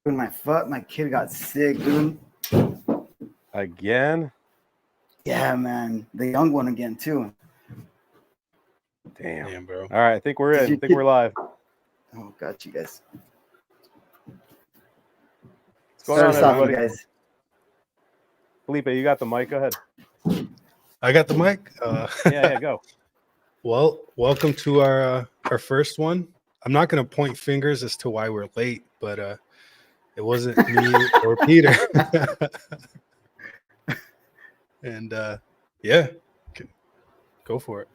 When my kid got sick, dude. Again? Yeah, man. The young one again, too. Damn, bro. All right, I think we're in. I think we're live. Oh, got you guys. What's going on, everybody? Guys. Felipe, you got the mic. Go ahead. I got the mic. Yeah, go. Well, welcome to our first one. I'm not going to point fingers as to why we're late, but it wasn't me or Peter. And yeah, go for it.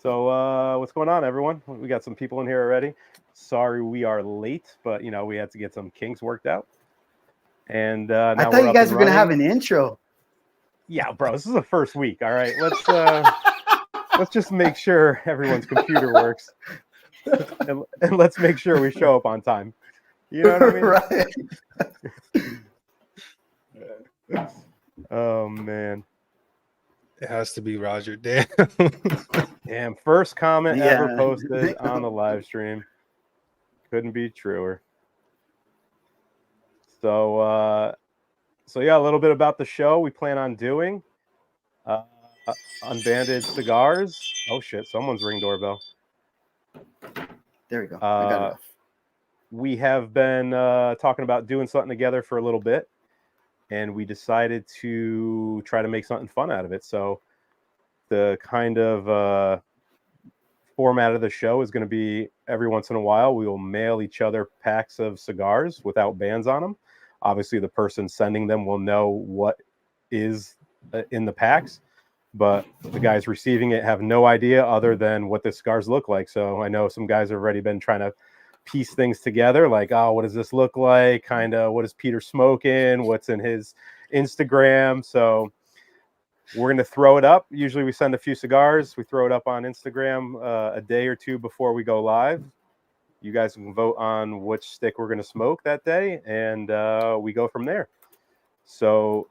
So what's going on, everyone? We got some people in here already. Sorry we are late, but we had to get some kinks worked out. And now I thought you guys were gonna have an intro. Yeah, bro, this is the first week. All right, let's just make sure everyone's computer works, and let's make sure we show up on time. You know what I mean? Right. Oh man, it has to be Roger. Damn. Damn, first comment ever posted on the live stream. Couldn't be truer. So yeah, a little bit about the show we plan on doing. Unbanded Cigars. Oh shit, someone's ring doorbell. There we go. I got it off. We have been talking about doing something together for a little bit, and we decided to try to make something fun out of it. So the kind of format of the show is going to be every once in a while we will mail each other packs of cigars without bands on them. Obviously, the person sending them will know what is in the packs, but the guys receiving it have no idea other than what the cigars look like. So I know some guys have already been trying to piece things together, like, oh, what does this look like? Kind of, what is Peter smoking? What's in his Instagram? So we're going to throw it up. Usually we send a few cigars. We throw it up on Instagram a day or two before we go live. You guys can vote on which stick we're going to smoke that day, and we go from there. So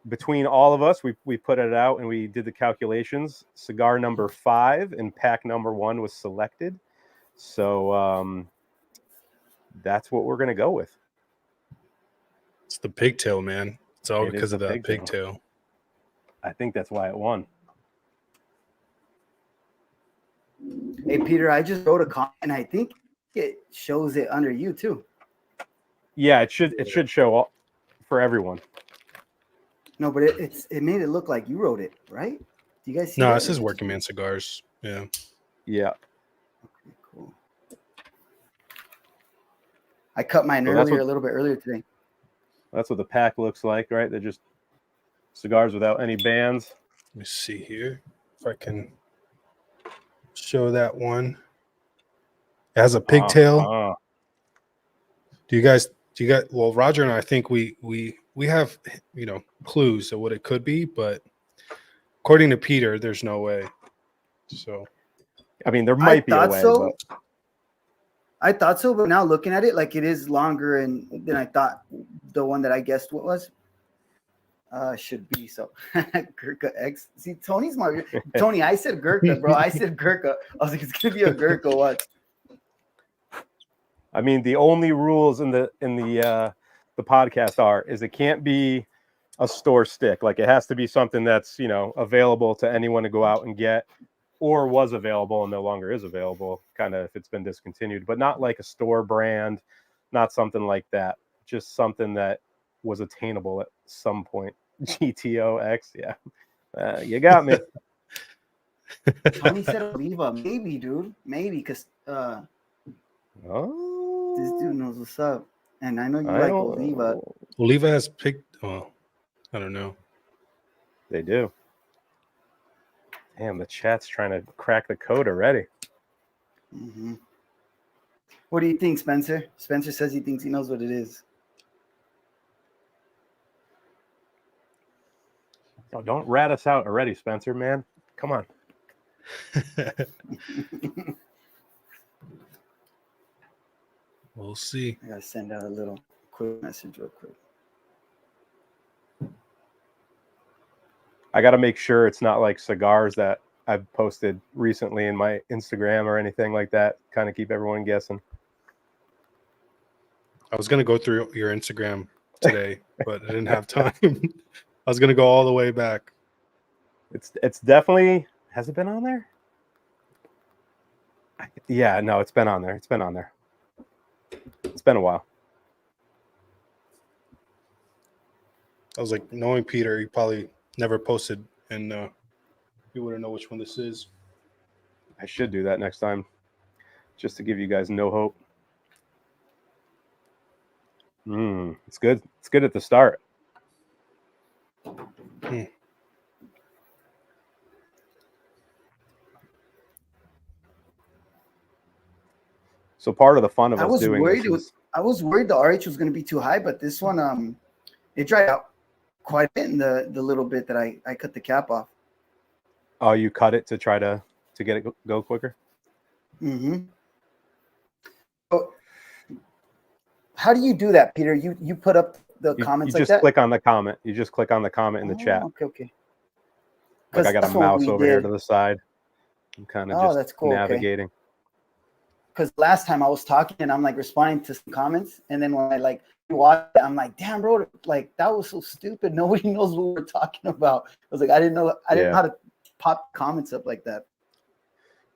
between all of us, we put it out and we did the calculations. Cigar number 5 and pack number 1 was selected. So that's what we're going to go with. It's the pigtail, man. It's all because of that pigtail. I think that's why it won. Hey, Peter, I just wrote a comment, and I think it shows it under you too. Yeah, it should show up for everyone. No, but it made it look like you wrote it, right? Do you guys see? No, it says Working Man Cigars. Yeah. Yeah. Okay, cool. I cut mine a little bit earlier today. That's what the pack looks like, right? They're just cigars without any bands. Let me see here if I can show that one. It has a pigtail. Do you guys? Well, Roger and I think we have clues of what it could be, but according to Peter, there's no way. So, I mean, there might be a way. So. But... I thought so, but now looking at it, like it is longer than I thought. The one that I guessed what was should be so. Gurkha X. See, Tony's my Tony. I said Gurkha, bro. I said Gurkha. I was like, it's gonna be a Gurkha. What? I mean, the only rules in the podcast is it can't be a store stick. Like it has to be something that's available to anyone to go out and get, or was available and no longer is available. Kind of if it's been discontinued, but not like a store brand, not something like that. Just something that was attainable at some point. GTOX, yeah, you got me. Tony said Oliva, maybe, dude, maybe because this dude knows what's up, and I know you like Oliva. Oliva has picked. Oh, I don't know. They do. Damn, the chat's trying to crack the code already. Mm-hmm. What do you think, Spencer? Spencer says he thinks he knows what it is. Oh, don't rat us out already, Spencer, man. Come on. We'll see. I gotta send out a little quick message real quick. I got to make sure it's not like cigars that I've posted recently in my Instagram or anything like that. Kind of keep everyone guessing. I was gonna go through your Instagram today, but I didn't have time. I was gonna go all the way back. It's definitely, has it been on there? Yeah, no, it's been on there. It's been on there. It's been a while. I was like, knowing Peter, he probably never posted, and you wouldn't know which one this is. I should do that next time, just to give you guys no hope. It's good. It's good at the start. So part of the fun of us doing this is, I was worried the RH was going to be too high, but this one, it dried out quite a bit in the little bit that I cut the cap off. oh, you cut it to try to get it go quicker? Mm-hmm. Oh, how do you do that, Peter? You put up the comments you like just that? click on the comment. You just click on the comment in the chat. Okay. Like I got a mouse over here to the side. I'm kind of just that's cool. navigating. Because last time I was talking and I'm like responding to some comments, and then when I like watch it, I'm like, damn, bro, like that was so stupid. Nobody knows what we're talking about. I was like, I didn't know how to pop comments up like that.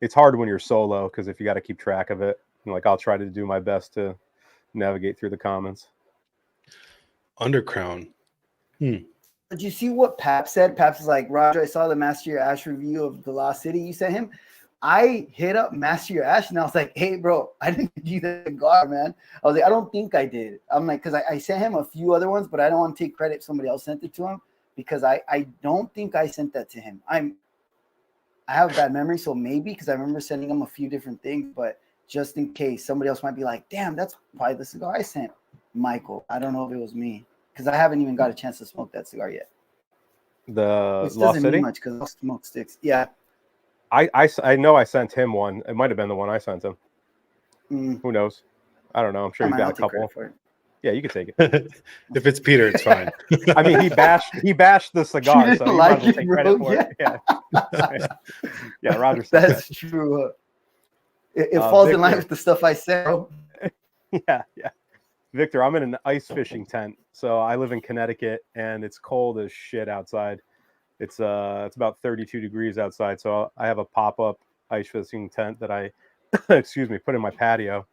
It's hard when you're solo because if you got to keep track of it, like I'll try to do my best to navigate through the comments. Undercrown. Did you see what Pap said? Pap's is like, Roger, I saw the Master Your Ash review of the Lost City you sent him. I hit up Master Your Ash and I was like, hey, bro, I didn't do the cigar, man. I was like, I don't think I did. I'm like, because I sent him a few other ones, but I don't want to take credit if somebody else sent it to him because I don't think I sent that to him. I have a bad memory, so maybe because I remember sending him a few different things, but just in case somebody else might be like, damn, that's probably the cigar I sent Michael. I don't know if it was me because I haven't even got a chance to smoke that cigar yet. The Which Lost doesn't City? mean much because I'll smoke sticks. Yeah. I know I sent him one. It might have been the one I sent him. Who knows? I don't know. I'm sure he's got a couple. Yeah, you can take it. If it's Peter, it's fine. I mean, he bashed the cigar, so you might as well take credit for it. Yeah, Roger said that's true. It falls in line with the stuff I said, bro. Yeah. Victor, I'm in an ice fishing tent. So I live in Connecticut and it's cold as shit outside. It's about 32 degrees outside. So I have a pop-up ice fishing tent that I put in my patio.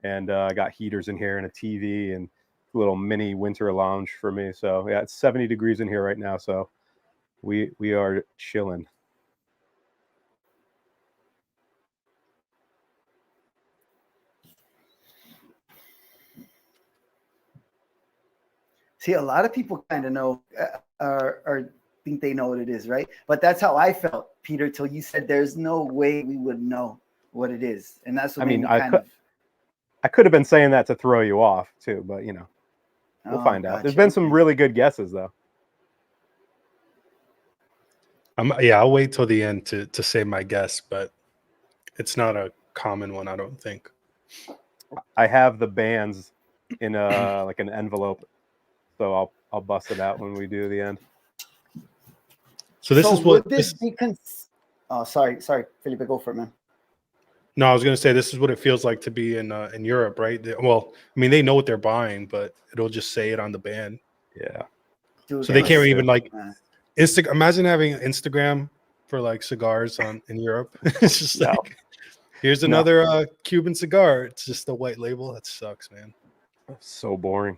And I got heaters in here and a TV and a little mini winter lounge for me. So yeah, it's 70 degrees in here right now. So we are chilling. See, a lot of people kind of know or think they know what it is, right? But that's how I felt, Peter, till you said there's no way we would know what it is. And that's what I could have been saying that to throw you off too, but we'll find out. There's been some really good guesses though. I'll wait till the end to say my guess, but it's not a common one, I don't think. I have the bands in like an envelope, so I'll bust it out when we do the end. So this is what oh, sorry, Felipe, go for it, man. No, I was going to say this is what it feels like to be in Europe, right? Well, I mean, they know what they're buying, but it'll just say it on the band. Yeah. Dude, so they can't even like imagine having Instagram for like cigars in Europe. It's just like here's another Cuban cigar. It's just a white label. That sucks, man. So boring.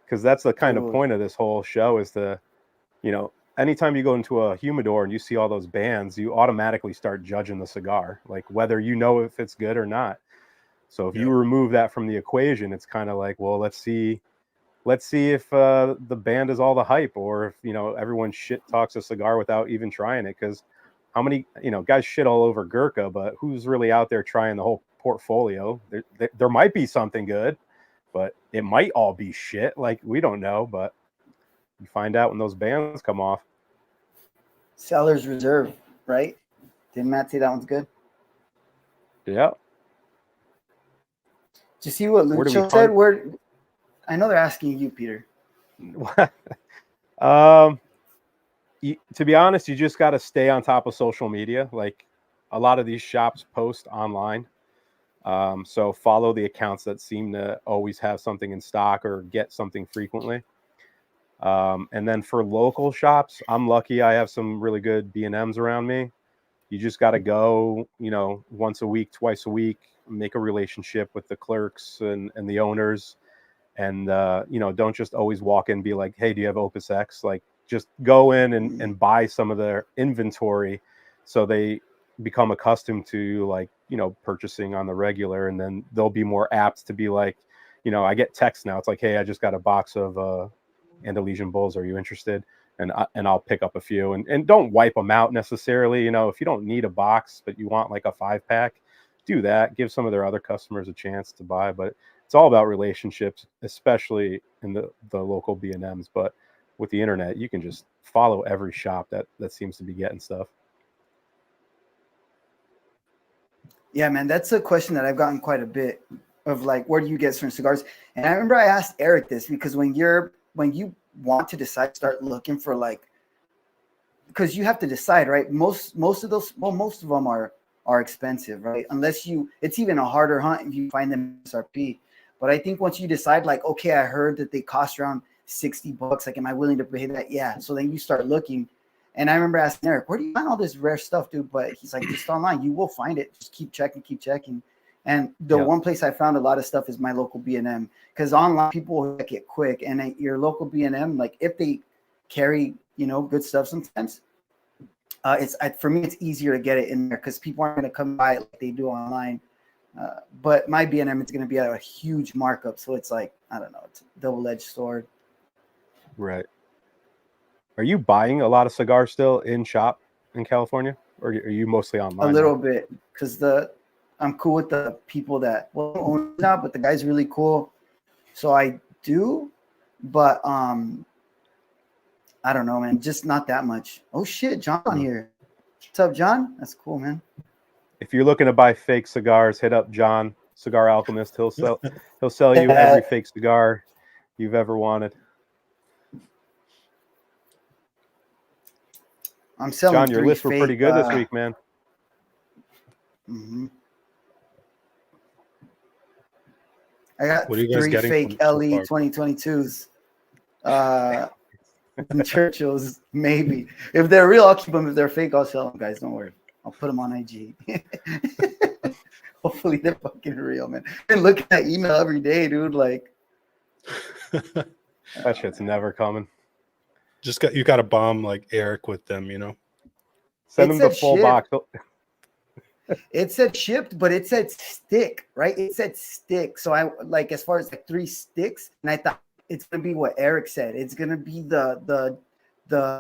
Because that's the kind of point of this whole show is to, anytime you go into a humidor and you see all those bands, you automatically start judging the cigar, like whether you know if it's good or not. So if you remove that from the equation, it's kind of like, well, let's see if the band is all the hype, or if everyone shit talks a cigar without even trying it. Because how many guys shit all over Gurkha, but who's really out there trying the whole portfolio? There might be something good, but it might all be shit. Like we don't know, but you find out when those bands come off. Seller's Reserve, right? Didn't Matt say that one's good? Yeah. Did you see what Lucho said? I know they're asking you, Peter. To be honest, you just got to stay on top of social media. Like a lot of these shops post online. So follow the accounts that seem to always have something in stock or get something frequently. And then for local shops, I'm lucky I have some really good B&Ms around me. You just got to go, once a week, twice a week, make a relationship with the clerks and the owners. And, don't just always walk in and be like, hey, do you have Opus X? Like, just go in and buy some of their inventory so they become accustomed to, like, purchasing on the regular. And then they'll be more apt to be like, I get texts now. It's like, hey, I just got a box of Andalusian bulls. Are you interested? And I'll pick up a few and don't wipe them out necessarily. If you don't need a box, but you want like a 5-pack, do that. Give some of their other customers a chance to buy. But it's all about relationships, especially in the local B&Ms. But with the internet, you can just follow every shop that seems to be getting stuff. Yeah, man, that's a question that I've gotten quite a bit of, like, where do you get certain cigars? And I remember I asked Eric this because when you want to decide, start looking for, like, because you have to decide, right? Most of them are expensive, right? It's even a harder hunt if you find them MSRP. But I think once you decide, like, okay, I heard that they cost around $60. Like, am I willing to pay that? Yeah. So then you start looking. And I remember asking Eric, where do you find all this rare stuff, dude? But he's like, just online. You will find it. Just keep checking. And the one place I found a lot of stuff is my local B&M, because online people will check it quick. And at your local B&M, like, if they carry, good stuff sometimes, for me, it's easier to get it in there because people aren't going to come by it like they do online. But my B&M is going to be at a huge markup. So it's like, I don't know, it's a double-edged sword. Right. Are you buying a lot of cigars still in shop in California, or are you mostly online? A little bit, because I'm cool with the people that own it now, but the guy's really cool. So I do, but I don't know, man, just not that much. Oh shit, John on here. What's up, John? That's cool, man. If you're looking to buy fake cigars, hit up John, Cigar Alchemist. He'll sell you every fake cigar you've ever wanted. I'm selling John, your lists were pretty good this week, man. Mm-hmm. I got what are you guys 3 getting fake LE 2022s. And Churchills, maybe. If they're real, I'll keep them. If they're fake, I'll sell them, guys. Don't worry. I'll put them on IG. Hopefully they're fucking real, man. I've been looking at email every day, dude. Like, that shit's never coming. You got to bomb like Eric with them, Send them the full box. It said shipped, but it said stick, right? It said stick. So I, like, as far as like 3 sticks, and I thought it's gonna be what Eric said. It's gonna be the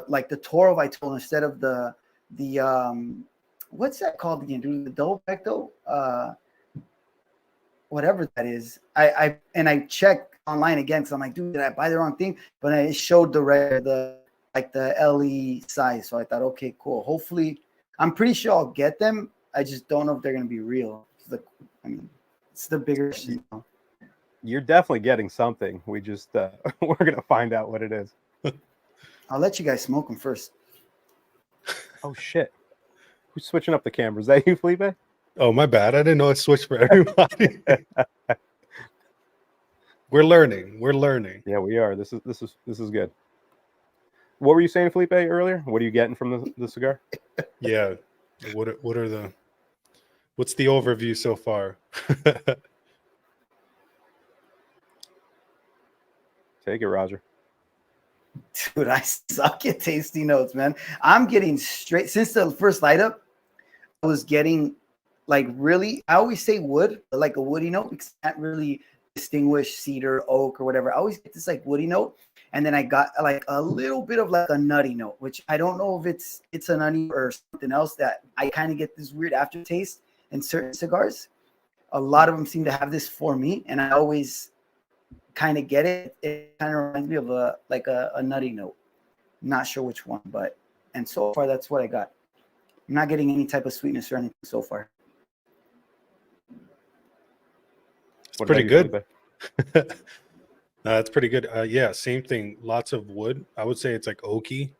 like the Toro Vitola instead of the what's that called again, dude? The double pecto, whatever that is. I checked online again because I'm like, dude, did I buy the wrong thing? But it showed the LE size. So I thought, okay, cool. Hopefully, I'm pretty sure I'll get them. I just don't know if they're gonna be real. It's the bigger shit. You're definitely getting something. We just we're gonna find out what it is. I'll let you guys smoke them first. Oh shit! Who's switching up the camera? Is that you, Felipe? Oh, my bad. I didn't know it switched for everybody. We're learning. Yeah, we are. This is good. What were you saying, Felipe, earlier? What are you getting from the cigar? Yeah. What's the overview so far? Take it, Roger. Dude, I suck at tasty notes, man. I'm getting straight since the first light up. I was getting like really, I always say wood, like a woody note, because I can't really distinguish cedar, oak, or whatever. I always get this like woody note, and then I got like a little bit of like a nutty note, which I don't know if it's a nutty or something else that I kind of get this weird aftertaste in certain cigars. A lot of them seem to have this for me, and I always kind of get it. It kind of reminds me of a nutty note. I'm not sure which one, and so far that's what I got. I'm not getting any type of sweetness or anything so far. It's pretty good. That's pretty good. Yeah, same thing. Lots of wood. I would say it's like oaky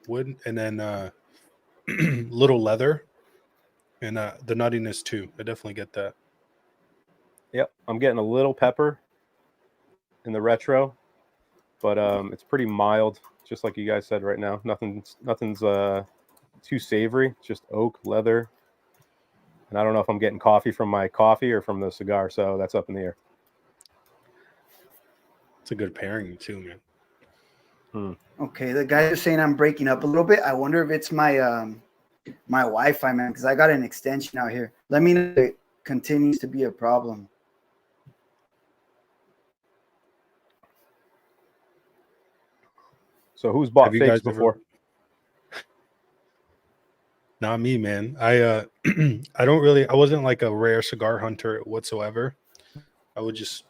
wood, and then little leather, and the nuttiness too. I definitely get that. Yep, I'm getting a little pepper in the retro, but it's pretty mild, just like you guys said right now. Nothing's too savory, just oak, leather. And I don't know if I'm getting coffee from my coffee or from the cigar, so that's up in the air. It's a good pairing too, man. Okay, the guys are saying I'm breaking up a little bit. I wonder if it's my my Wi-Fi, man, because I got an extension out here. Let me know if it continues to be a problem. So who's bought Have you fakes guys before? Not me, man. I I wasn't like a rare cigar hunter whatsoever. I would just,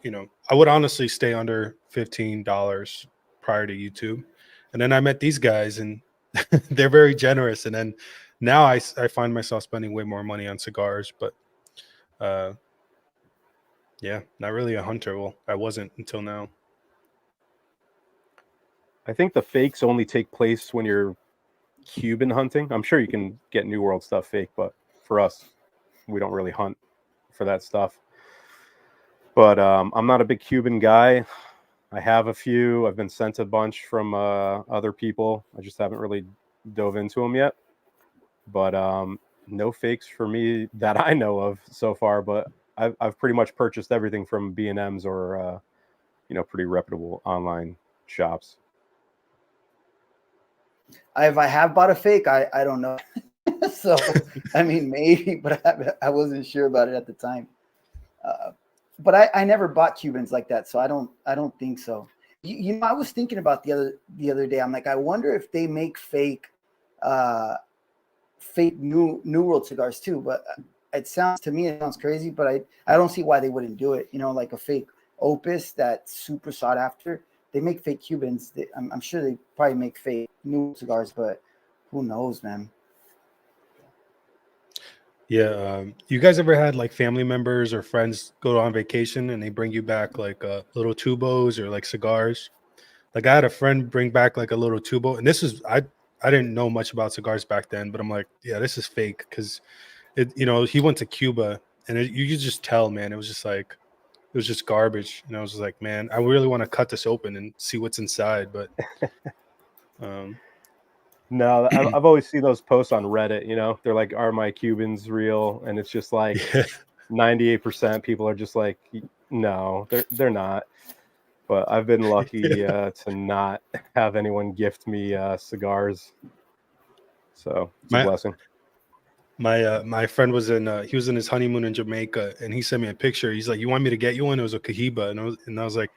I would honestly stay under $15 prior to YouTube. And then I met these guys and they're very generous. And then now I find myself spending way more money on cigars, but yeah, not really a hunter. Well, I wasn't until now. I think the fakes only take place when you're Cuban hunting. I'm sure you can get New World stuff fake, but for us, we don't really hunt for that stuff. But I'm not a big Cuban guy. I have a few. I've been sent a bunch from other people. I just haven't really dove into them yet. But no fakes for me that I know of so far. But I've pretty much purchased everything from B&Ms or pretty reputable online shops. If I have bought a fake, I don't know. So I mean, maybe, but I wasn't sure about it at the time. But I never bought Cubans like that, so I don't think so. I was thinking about the other day. I'm like, I wonder if they make fake New World cigars too. But it sounds crazy, but I don't see why they wouldn't do it. Like a fake Opus that's super sought after. They make fake Cubans. I'm sure they probably make fake New cigars, but who knows, man? Yeah. You guys ever had like family members or friends go on vacation and they bring you back like little tubos or like cigars? Like I had a friend bring back like a little tubo, and this is I didn't know much about cigars back then, but I'm like, yeah, this is fake because he went to Cuba and you could just tell, man, it was just garbage, and I was just like, man, I really want to cut this open and see what's inside, but No, I've always seen those posts on Reddit. They're like, "Are my Cubans real?" And it's just like 98% people are just like, "No, they're not." But I've been lucky to not have anyone gift me cigars, so it's a blessing. My friend was he was in his honeymoon in Jamaica, and he sent me a picture. He's like, "You want me to get you one?" It was a Cohiba, and I was like,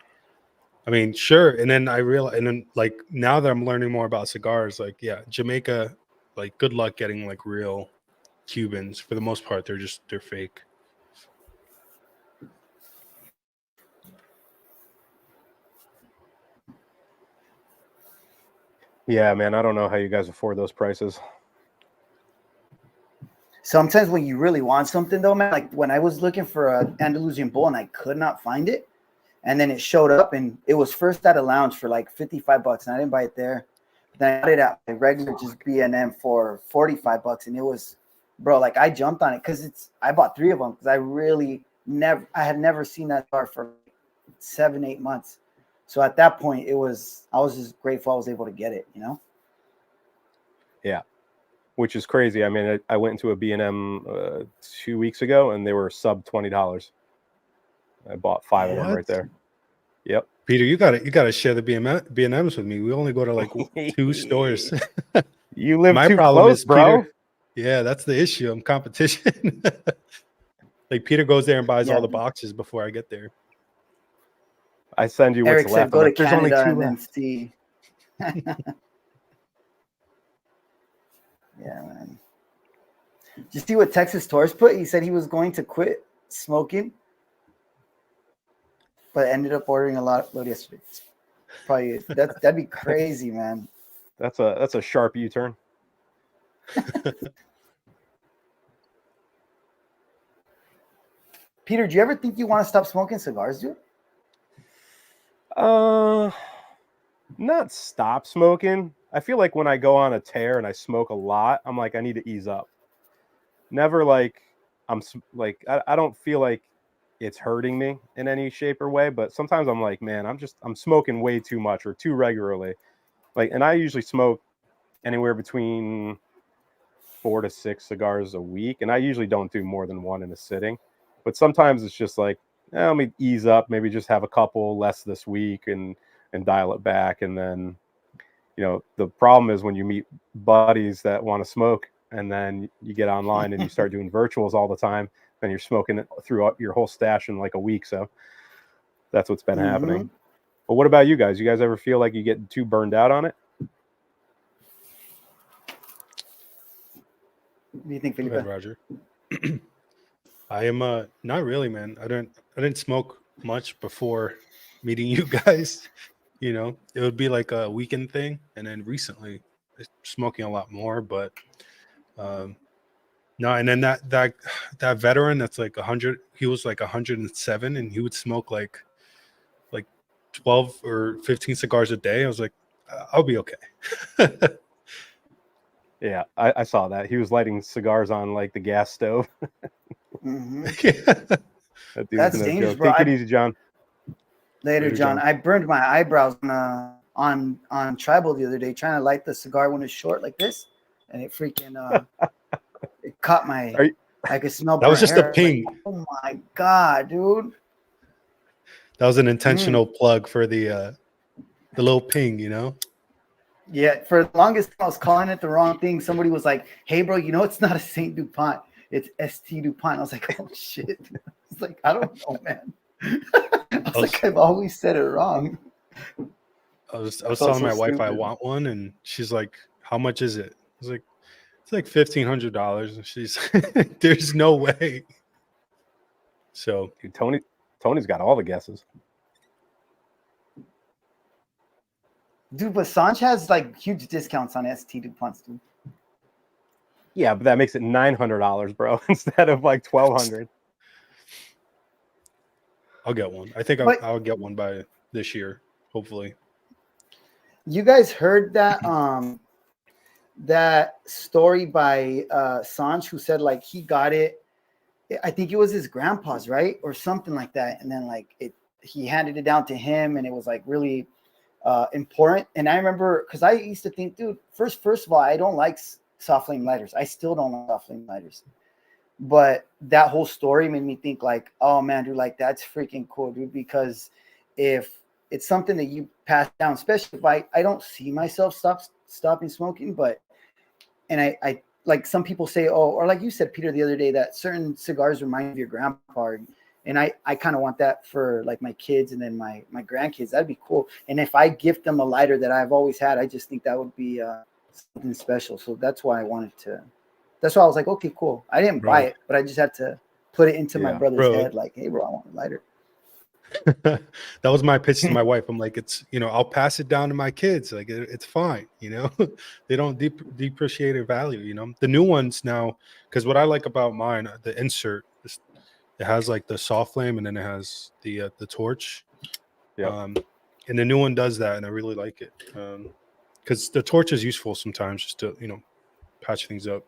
I mean, sure. And then I realized, and then like now that I'm learning more about cigars, like yeah, Jamaica, like good luck getting like real Cubans. For the most part, they're fake. Yeah, man, I don't know how you guys afford those prices. Sometimes when you really want something, though, man, like when I was looking for an Andalusian Bull and I could not find it, and then it showed up and it was first at a lounge for like $55, and I didn't buy it there. But then I got it at my regular just B&M for $45, and it was, bro, like I jumped on it because I bought 3 of them because I had never seen that car for 7-8 months. So at that point, I was just grateful I was able to get it, Yeah. Which is crazy. I mean, I went into a B&M 2 weeks ago, and they were sub $20. I bought 5 of them right there. Yep. Peter, you gotta share the B&Ms with me. We only go to like 2 stores. You live My too problem close, is bro. Peter, yeah, that's the issue. I'm competition. Like Peter goes there and buys all the boxes before I get there. I send you what's Eric left. said, go to There's only Canada 2 and then left. see. Yeah, man. Did you see what Texas Torres put? He said he was going to quit smoking, but ended up ordering a lot of load yesterday. Probably that'd be crazy, man. That's a sharp U-turn. Peter, do you ever think you want to stop smoking cigars, dude? Not stop smoking. I feel like when I go on a tear and I smoke a lot, I'm like, I need to ease up. Never like I don't feel like it's hurting me in any shape or way. But sometimes I'm like, man, I'm smoking way too much or too regularly. Like, and I usually smoke anywhere between 4 to 6 cigars a week, and I usually don't do more than one in a sitting. But sometimes it's just like, let me ease up, maybe just have a couple less this week and dial it back. And then, the problem is when you meet buddies that want to smoke, and then you get online and you start doing virtuals all the time, then you're smoking it throughout your whole stash in like a week. So that's what's been happening. But what about you guys? You guys ever feel like you get too burned out on it? What do you think, Felipe? Go ahead, Roger. I am not really, man. I didn't smoke much before meeting you guys. It would be like a weekend thing, and then recently smoking a lot more. But no, and then that veteran that's like 100, he was like 107, and he would smoke like 12 or 15 cigars a day. I was like, I'll be okay. Yeah, I saw that. He was lighting cigars on like the gas stove. That That's dangerous, bro. Take it easy, John. Later, John. I burned my eyebrows on Tribal the other day trying to light the cigar when it's short like this, and it freaking it caught my. I could smell. That was just hair. a ping. Like, oh my god, dude! That was an intentional plug for the little ping, Yeah, for the longest time, I was calling it the wrong thing. Somebody was like, "Hey, bro, it's not a Saint DuPont, it's St. DuPont." I was like, "Oh shit!" It's like, I don't know, man. I was like, I've always said it wrong. I was telling my wife I want one, and she's like, "How much is it?" I was like, "It's like $1,500," and she's, "There's no way." So, dude, Tony's got all the guesses. Dude, but Sanj has like huge discounts on St. DuPonts, dude. Yeah, but that makes it $900, bro, instead of like $1,200. I'll get one. I think I'll get one by this year, hopefully. You guys heard that that story by Sanj, who said like he got it. I think it was his grandpa's, right, or something like that, and then like he handed it down to him, and it was like really important. And I remember because I used to think, dude, first of all, I don't like soft flame lighters. I still don't like soft flame lighters. But that whole story made me think like, oh man, dude, like that's freaking cool, dude. Because if it's something that you pass down, especially if I don't see myself stopping smoking, and I like some people say, oh, or like you said, Peter, the other day, that certain cigars remind you of your grandpa. And I kind of want that for like my kids and then my grandkids. That'd be cool. And if I gift them a lighter that I've always had, I just think that would be something special. So that's why I wanted to. That's why I was like, okay, cool. I didn't buy it, but I just had to put it into my brother's head. Like, hey, bro, I want a lighter. That was my pitch to my wife. I'm like, it's, I'll pass it down to my kids. Like, it's fine. They don't depreciate their value. The new ones now, because what I like about mine, the insert, it has like the soft flame and then it has the torch. Yeah. And the new one does that, and I really like it. Because the torch is useful sometimes just to, patch things up.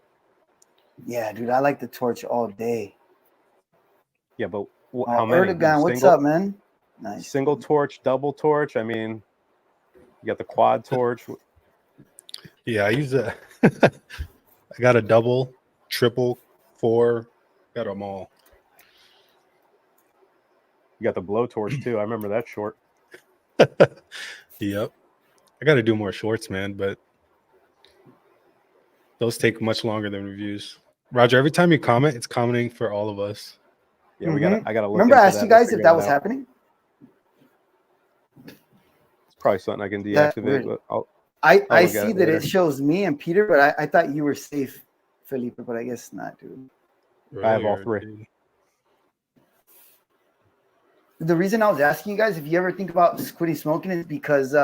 Yeah, dude, I like the torch all day. Yeah, but how many? Erdogan, what's up, man? Nice. Single torch, double torch. I mean, you got the quad torch. Yeah, I use a. I got a double, triple, 4. Got them all. You got the blow torch too. I remember that short. Yep. I got to do more shorts, man, but those take much longer than reviews. Roger, every time you comment, it's commenting for all of us. Yeah, I gotta look. Remember, I asked you guys if that was happening. It's probably something I can deactivate. But I see that it shows me and Peter, but I thought you were safe, Felipe, but I guess not, dude. I have all 3. The reason I was asking you guys if you ever think about quitting smoking is because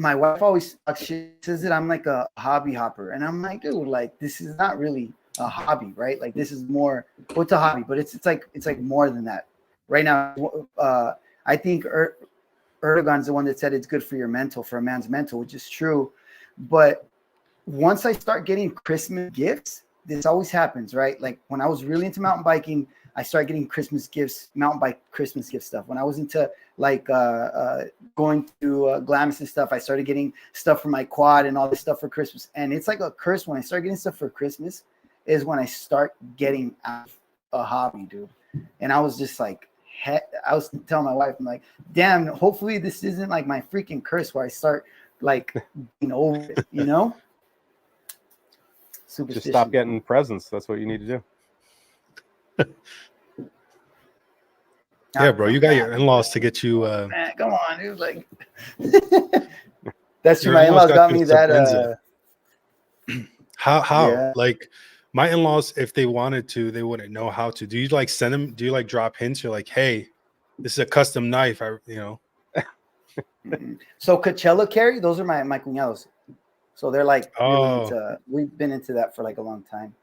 my wife always she says that I'm like a hobby hopper, and I'm like, dude, like this is not really a hobby, right? Like this is more. Well, it's a hobby, but it's like more than that. Right now, I think Erdogan's the one that said it's good for your mental, for a man's mental, which is true. But once I start getting Christmas gifts, this always happens, right? Like when I was really into mountain biking, I started getting Christmas gifts, mountain bike Christmas gift stuff. When I was into like going to Glamis and stuff, I started getting stuff for my quad and all this stuff for Christmas. And it's like a curse when I start getting stuff for Christmas is when I start getting out of a hobby, dude. And I was just like, I was telling my wife, I'm like, damn, hopefully this isn't like my freaking curse where I start like being over it, you know? Just stop getting presents. That's what you need to do. Yeah, bro, you got your in-laws to get you. Man, come on, dude. Like, that's true. Your My in-laws in-laws got you me a that. Sabenza. How? Yeah. Like, my in-laws, if they wanted to, they wouldn't know how to. Do you like send them? Do you like drop hints? You're like, hey, this is a custom knife. So Coachella carry, those are my cuñados. So they're like really Oh. we've been into that for like a long time.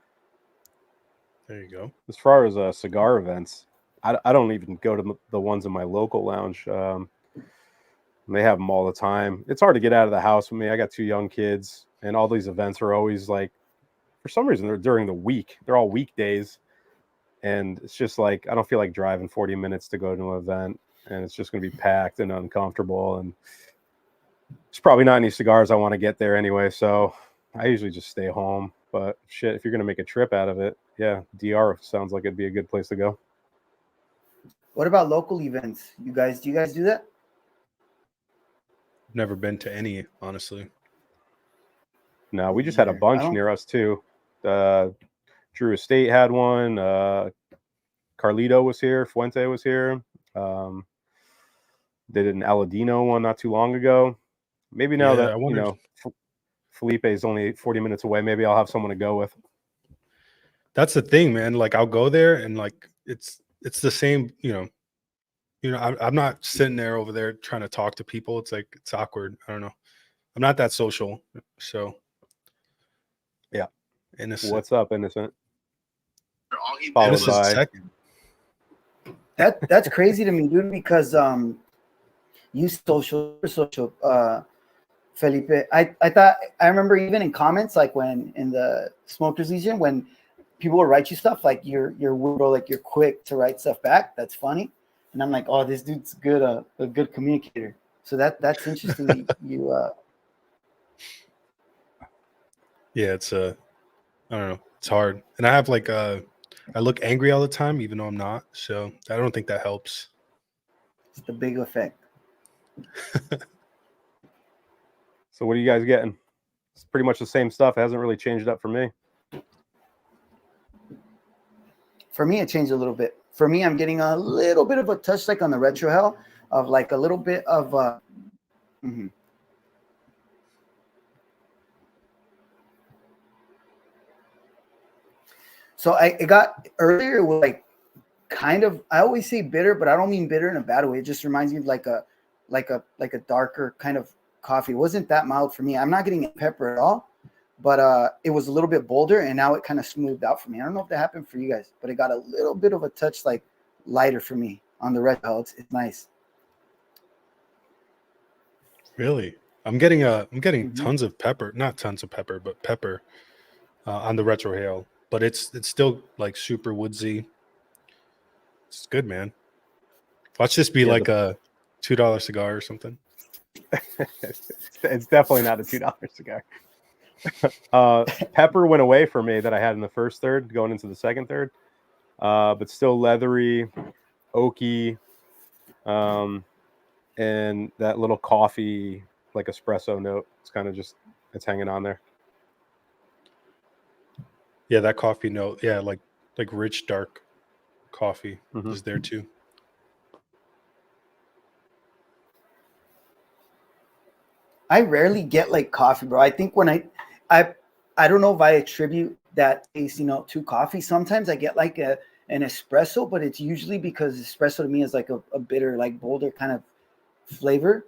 There you go. As far as cigar events, I don't even go to the ones in my local lounge. They have them all the time. It's hard to get out of the house with me. I got 2 young kids, and all these events are always like, for some reason, they're during the week. They're all weekdays. And it's just like, I don't feel like driving 40 minutes to go to an event, and it's just going to be packed and uncomfortable. And there's probably not any cigars I want to get there anyway. So I usually just stay home. But shit, if you're going to make a trip out of it, yeah, DR sounds like it'd be a good place to go. What about local events? Do you guys do that? Never been to any, honestly. No, we just had a bunch near us too. Drew Estate had one. Carlito was here. Fuente was here. They did an Aladino one not too long ago. Maybe now that Felipe is only 40 minutes away, maybe I'll have someone to go with. That's the thing, man. Like, I'll go there and like it's the same. I'm not sitting there over there trying to talk to people. It's like it's awkward. I don't know. I'm not that social, so yeah. Innocent. What's up, Innocent? Followed by second. That's crazy to me, dude. Because you social, Felipe. I thought I remember even in comments, like when in the Smokers Legion, when people will write you stuff like you're weirdo, like you're quick to write stuff back. That's funny, and I'm like, oh, this dude's good, a good communicator. So that's interesting. Yeah, it's I don't know. It's hard, and I have like I look angry all the time, even though I'm not. So I don't think that helps. It's the big effect. So what are you guys getting? It's pretty much the same stuff. It hasn't really changed up for me. For me, it changed a little bit. For me, I'm getting a little bit of a touch, like on the retro hell, of like a little bit of. So it got earlier. It was like kind of. I always say bitter, but I don't mean bitter in a bad way. It just reminds me of like a darker kind of coffee. It wasn't that mild for me. I'm not getting pepper at all. But it was a little bit bolder, and now it kind of smoothed out for me. I don't know if that happened for you guys, but it got a little bit of a touch like lighter for me on the red hell. It's nice. Really? I'm getting tons of pepper, not tons of pepper, but pepper on the retro hail. But it's still like super woodsy. It's good, man. Watch this be like a $2 cigar or something. It's definitely not a $2 cigar. Pepper went away for me that I had in the first third going into the second third, but still leathery, oaky, and that little coffee like espresso note. It's kind of just it's hanging on there. Yeah, that coffee note. Yeah, like rich dark coffee is there too. I rarely get like coffee, bro. I think when I don't know if I attribute that taste, to coffee. Sometimes I get like an espresso, but it's usually because espresso to me is like a bitter, like bolder kind of flavor.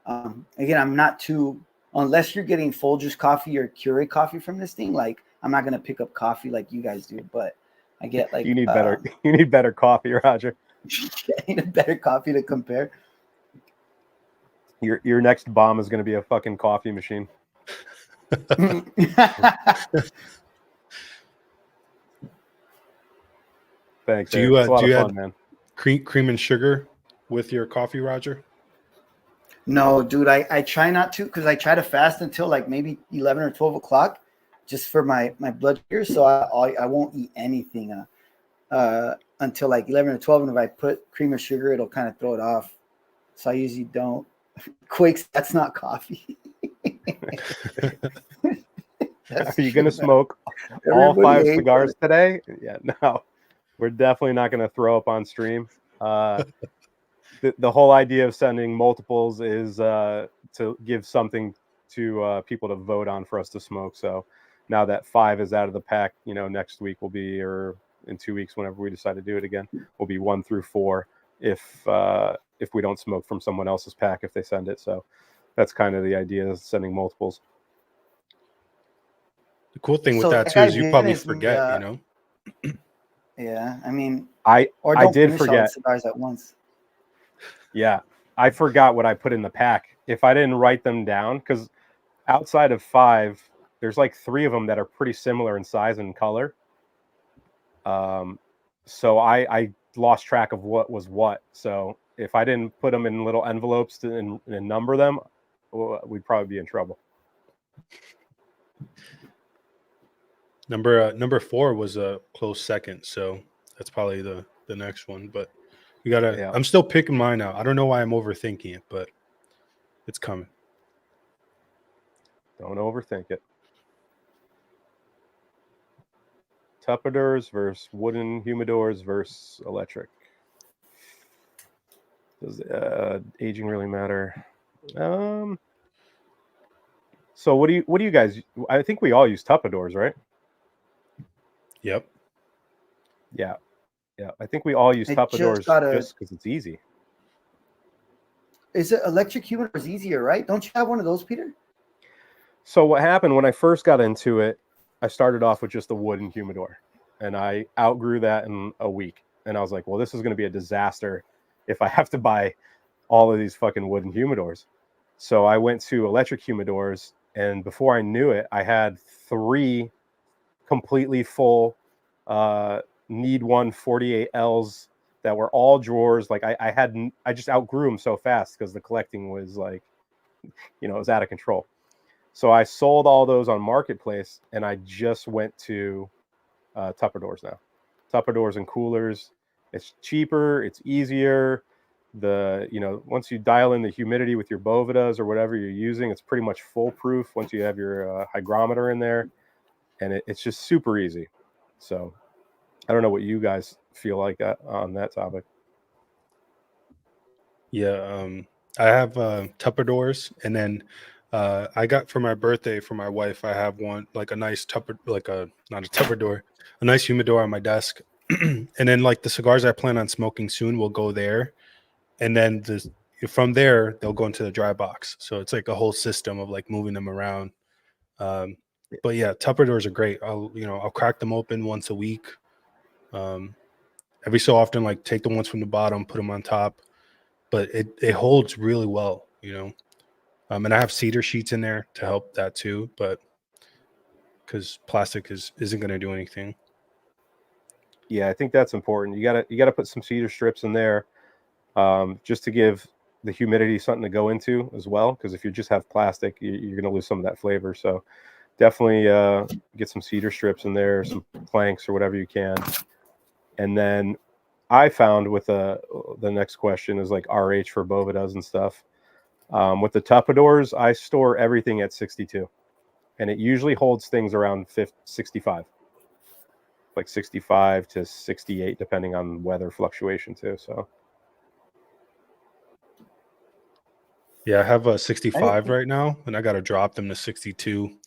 Again, I'm not too, unless you're getting Folgers coffee or Keurig coffee from this thing, like I'm not gonna pick up coffee like you guys do, but I get like you need better coffee, Roger. I need a better coffee to compare. Your next bomb is gonna be a fucking coffee machine. Thanks. Do Eric. you It's a lot do of you fun, add man. cream and sugar with your coffee, Roger? No, dude, I try not to because I try to fast until like maybe 11 or 12 o'clock just for my blood sugar. So I won't eat anything until like 11 or 12. And if I put cream or sugar, it'll kind of throw it off. So I usually don't. Quakes, that's not coffee. Are you going to smoke all Everybody 5 hates cigars it. today? Yeah, no. We're definitely not going to throw up on stream. The whole idea of sending multiples is to give something to people to vote on for us to smoke. So now that 5 is out of the pack, next week will be, or in 2 weeks, whenever we decide to do it again, will be 1 through 4 if we don't smoke from someone else's pack if they send it. So that's kind of the idea of sending multiples. The cool thing with So that like too I is you did probably is forget, yeah, I mean, I or don't did finish all the forget. cigars at once. Yeah, I forgot what I put in the pack. If I didn't write them down, because outside of 5, there's like 3 of them that are pretty similar in size and color. So I lost track of what was what. So if I didn't put them in little envelopes and number them, we'd probably be in trouble. Number 4 was a close second, so that's probably the next one. But we gotta. Yeah. I'm still picking mine out. I don't know why I'm overthinking it, but it's coming. Don't overthink it. Tupperdoors versus wooden humidors versus electric. Does aging really matter? So what do you guys? I think we all use Tupperdoors, right? Yep. Yeah. I think we all use Tupperdoors just because it's easy. Is it electric humidor is easier, right? Don't you have one of those, Peter? So what happened when I first got into it, I started off with just a wooden humidor, and I outgrew that in a week. And I was like, well, this is going to be a disaster if I have to buy all of these fucking wooden humidors. So I went to electric humidors, and before I knew it, I had 3 completely full Need 1 48Ls that were all drawers. Like I just outgrew them so fast because the collecting was like, it was out of control. So I sold all those on Marketplace, and I just went to Tupperdoors now. Tupperdoors and coolers. It's cheaper. It's easier. Once you dial in the humidity with your Bovedas or whatever you're using, it's pretty much foolproof once you have your hygrometer in there, and it's just super easy. So I don't know what you guys feel like on that topic. Yeah. I have Tupperdoors, and then I got for my birthday for my wife. I have one like a nice not a Tupperdor, a nice humidor on my desk, and then like the cigars I plan on smoking soon will go there, and then from there they'll go into the dry box. So it's like a whole system of like moving them around. But yeah, Tupperdoors are great. I'll crack them open once a week. Every so often, like take the ones from the bottom, put them on top, but it holds really well, and I have cedar sheets in there to help that too, but because plastic isn't going to do anything. Yeah, I think that's important. You gotta put some cedar strips in there, just to give the humidity something to go into as well. Because if you just have plastic, you're gonna lose some of that flavor. So definitely get some cedar strips in there, some planks or whatever you can. And then I found with the next question is like RH for Bovedas and stuff. With the Tupperdoors, I store everything at 62, and it usually holds things around 65, like 65 to 68, depending on weather fluctuation too. So Yeah, I have a 65 right now, and I got to drop them to 62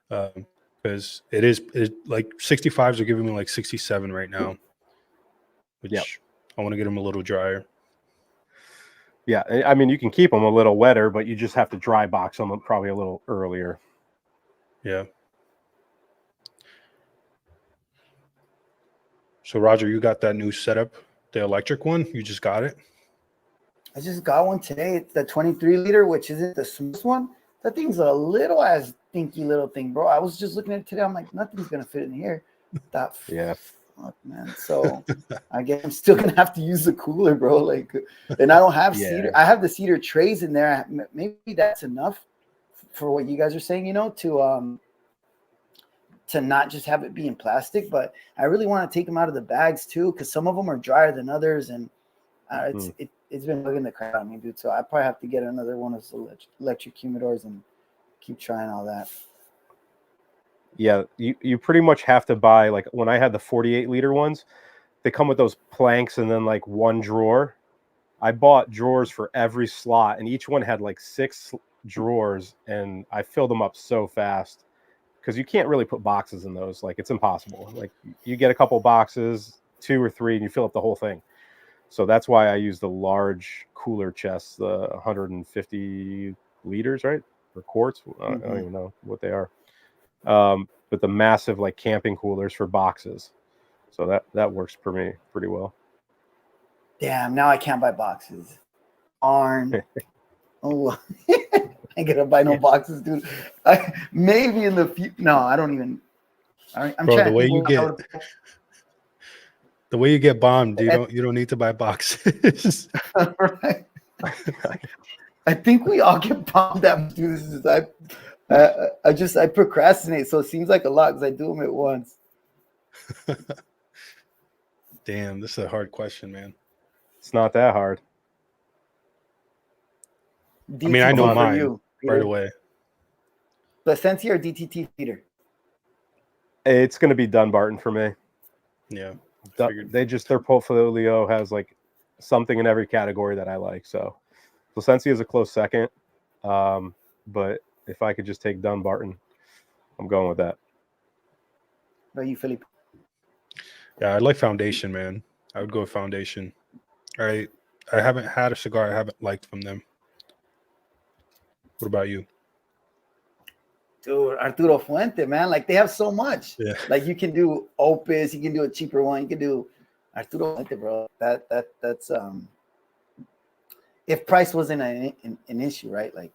because like 65s are giving me like 67 right now, which I want to get them a little drier. Yeah, I mean, you can keep them a little wetter, but you just have to dry box them probably a little earlier. Yeah. So, Roger, you got that new setup, the electric one? You just got it? I just got one today. It's the 23 liter, which isn't the smallest one. That thing's a little ass dinky little thing, bro. I was just looking at it today. I'm like, nothing's gonna fit in here. Yeah. fuck, man. So I guess I'm still gonna have to use the cooler, bro. Like, and I don't have cedar. I have the cedar trays in there. Maybe that's enough for what you guys are saying, to not just have it be in plastic. But I really want to take them out of the bags too, because some of them are drier than others, and it's been bugging the crap out of me, dude. So I probably have to get another one of those electric humidors and keep trying all that. Yeah, you pretty much have to buy, like when I had the 48 liter ones, they come with those planks and then like one drawer. I bought drawers for every slot, and each one had like 6 drawers, and I filled them up so fast because you can't really put boxes in those. Like, it's impossible. Like, you get a couple boxes, 2 or 3, and you fill up the whole thing. So that's why I use the large cooler chests, the 150 liters, right? Or quarts. I don't even know what they are. But the massive like camping coolers for boxes. So that works for me pretty well. Damn, now I can't buy boxes. Arn. Oh, I ain't gonna buy no boxes, dude. Maybe in the future. No, I don't even. I'm Bro, trying the to way think you get the way you get bombed, you don't need to buy boxes. Right. I think we all get bombed that dude. I procrastinate, so it seems like a lot because I do them at once. Damn, this is a hard question, man. It's not that hard. DTT, I mean, I know mine you, right away. Placencia or DTT feeder? It's going to be Dunbarton for me. Yeah. Their portfolio has like something in every category that I like. So Placencia is a close second. But if I could just take Dunbarton, I'm going with that. What about you, Philippe? Yeah, I like Foundation, man. I would go with Foundation. I haven't had a cigar I haven't liked from them. What about you? Dude, Arturo Fuente, man. Like, they have so much. Yeah. Like, you can do Opus, you can do a cheaper one, you can do Arturo Fuente, bro. That's if price wasn't an issue, right? Like,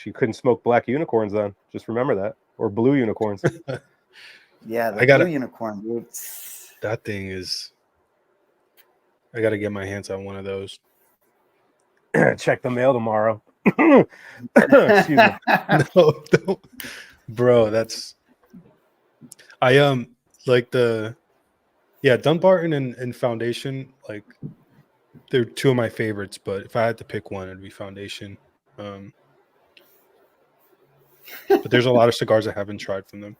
you couldn't smoke black unicorns then. Just remember that. Or blue unicorns. yeah, the blue unicorn, dude. That thing is. I got to get my hands on one of those. Check the mail tomorrow. Excuse me. No, don't. Bro, that's. I like Dunbarton and Foundation, like they're two of my favorites, but if I had to pick one, it'd be Foundation. But there's a lot of cigars I haven't tried from them.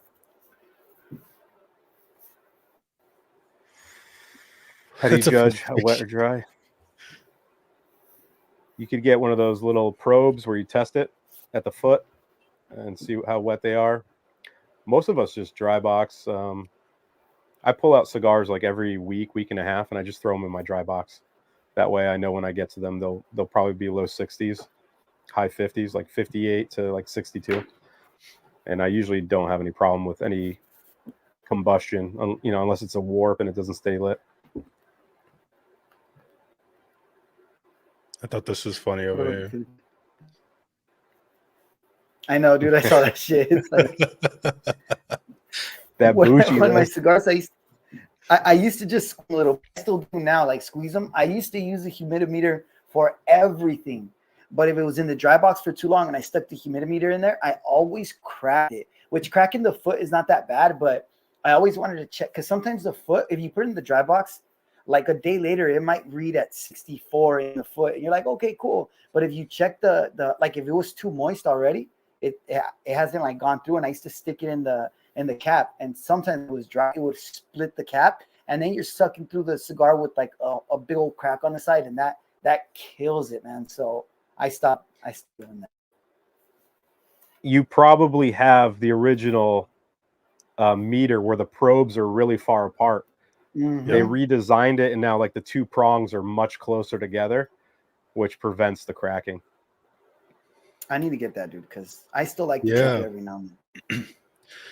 How do you judge how wet or dry? You could get one of those little probes where you test it at the foot and see how wet they are. Most of us just dry box. I pull out cigars like every week and a half, and I just throw them in my dry box. That way I know when I get to them, they'll probably be low 60s, high 50s, like 58 to like 62. And I usually don't have any problem with any combustion, unless it's a warp and it doesn't stay lit. I thought this was funny over here. I know, dude. I saw that shit. It's like, that bougie. When my cigars, I used to just squeeze a little. I still do now, like squeeze them. I used to use a humidimeter for everything, but if it was in the dry box for too long and I stuck the humidimeter in there, I always cracked it. Which cracking the foot is not that bad, but I always wanted to check because sometimes the foot, if you put it in the dry box, like a day later, it might read at 64 in the foot, and you're like, okay, cool. But if you check the like, if it was too moist already, it hasn't like gone through. And I used to stick it in the cap, and sometimes it was dry. It would split the cap, and then you're sucking through the cigar with like a big old crack on the side, and that kills it, man. So I stopped doing that. You probably have the original meter where the probes are really far apart. Mm-hmm. They redesigned it, and now like the two prongs are much closer together, which prevents the cracking. I need to get that, dude, because I still like to check it every now and then.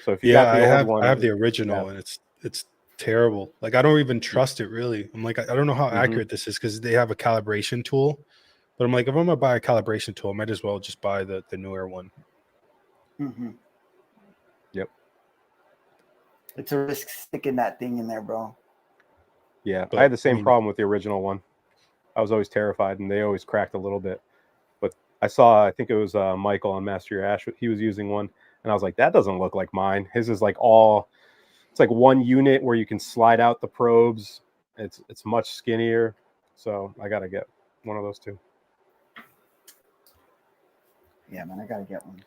So if you got the old one, I have the original, and it's terrible. Like, I don't even trust it, really. I'm like, I don't know how accurate this is because they have a calibration tool. But I'm like, if I'm gonna buy a calibration tool, I might as well just buy the newer one. Mm-hmm. Yep. It's a risk sticking that thing in there, bro. Yeah, But, I had the I same mean- problem with the original one. I was always terrified, and they always cracked a little bit. But I think it was Michael on Master Your Ash. He was using one, and I was like, that doesn't look like mine. His is like it's like one unit where you can slide out the probes. It's much skinnier. So I got to get one of those too. Yeah, man, I gotta get one.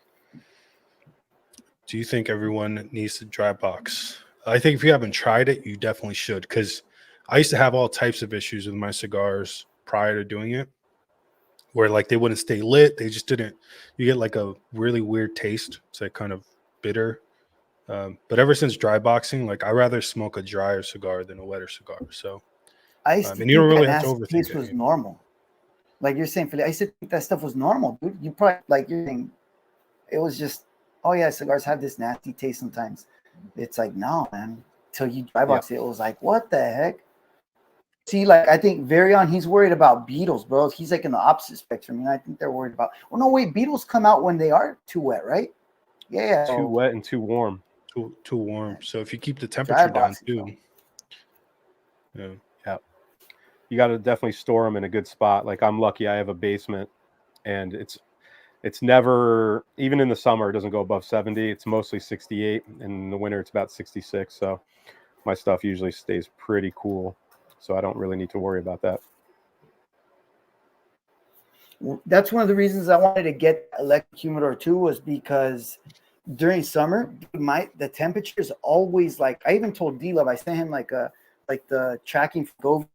Do you think everyone needs to dry box? I think if you haven't tried it, you definitely should. Because I used to have all types of issues with my cigars prior to doing it, where like they wouldn't stay lit. They just didn't. You get like a really weird taste. It's like kind of bitter. But ever since dry boxing, like I rather smoke a drier cigar than a wetter cigar. So I used to and you don't think really that have to nasty overthink taste it. was normal. Like you're saying, Philly, I used to think that stuff was normal, dude. You probably like you're saying it was just, oh yeah, cigars have this nasty taste sometimes. It's like, no, man. Till you dry box it, it was like, what the heck? See, like I think Varion, he's worried about beetles, bro. He's like in the opposite spectrum. And I think they're worried about. Oh no, wait, beetles come out when they are too wet, right? Yeah. Too wet and too warm. Too warm. So if you keep the Dry temperature down boxing, too. Yeah. Yeah. You got to definitely store them in a good spot. Like I'm lucky I have a basement, and it's never, even in the summer, it doesn't go above 70. It's mostly 68. And in the winter, it's about 66. So my stuff usually stays pretty cool. So I don't really need to worry about that. That's one of the reasons I wanted to get electric humidor too, was because during summer, the temperature is always like, I even told D-Love, I sent him like the tracking for Go.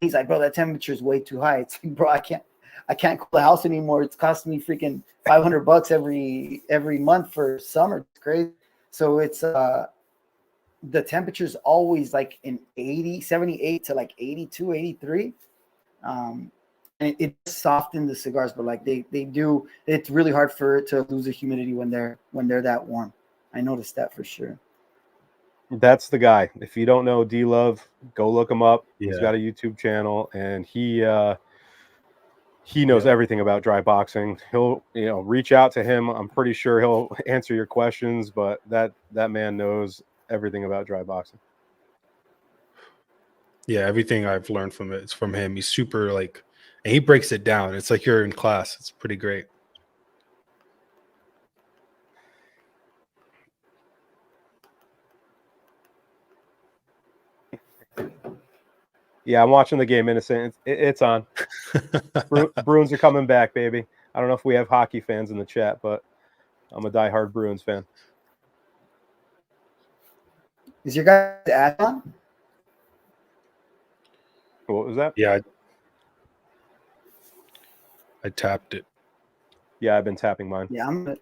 He's like, bro, that temperature is way too high. It's like, bro, I can't cool the house anymore. It's costing me freaking $500 every month for summer. It's crazy. So it's the temperature is always like in 78 to like 82, 83. And it softens the cigars, but like they do, it's really hard for it to lose the humidity when they're that warm. I noticed that for sure. That's the guy. If you don't know D-Love, go look him up. Yeah. He's got a YouTube channel, and he knows everything about dry boxing. He'll reach out to him. I'm pretty sure he'll answer your questions, but that man knows everything about dry boxing. Yeah, everything I've learned from it is from him. He's super and he breaks it down. It's like you're in class. It's pretty great. Yeah, I'm watching the game, Innocent. It's on. Bruins are coming back, baby. I don't know if we have hockey fans in the chat, but I'm a diehard Bruins fan. Is your guys' ad on? What was that? Yeah, I tapped it. Yeah, I've been tapping mine. Yeah, I'm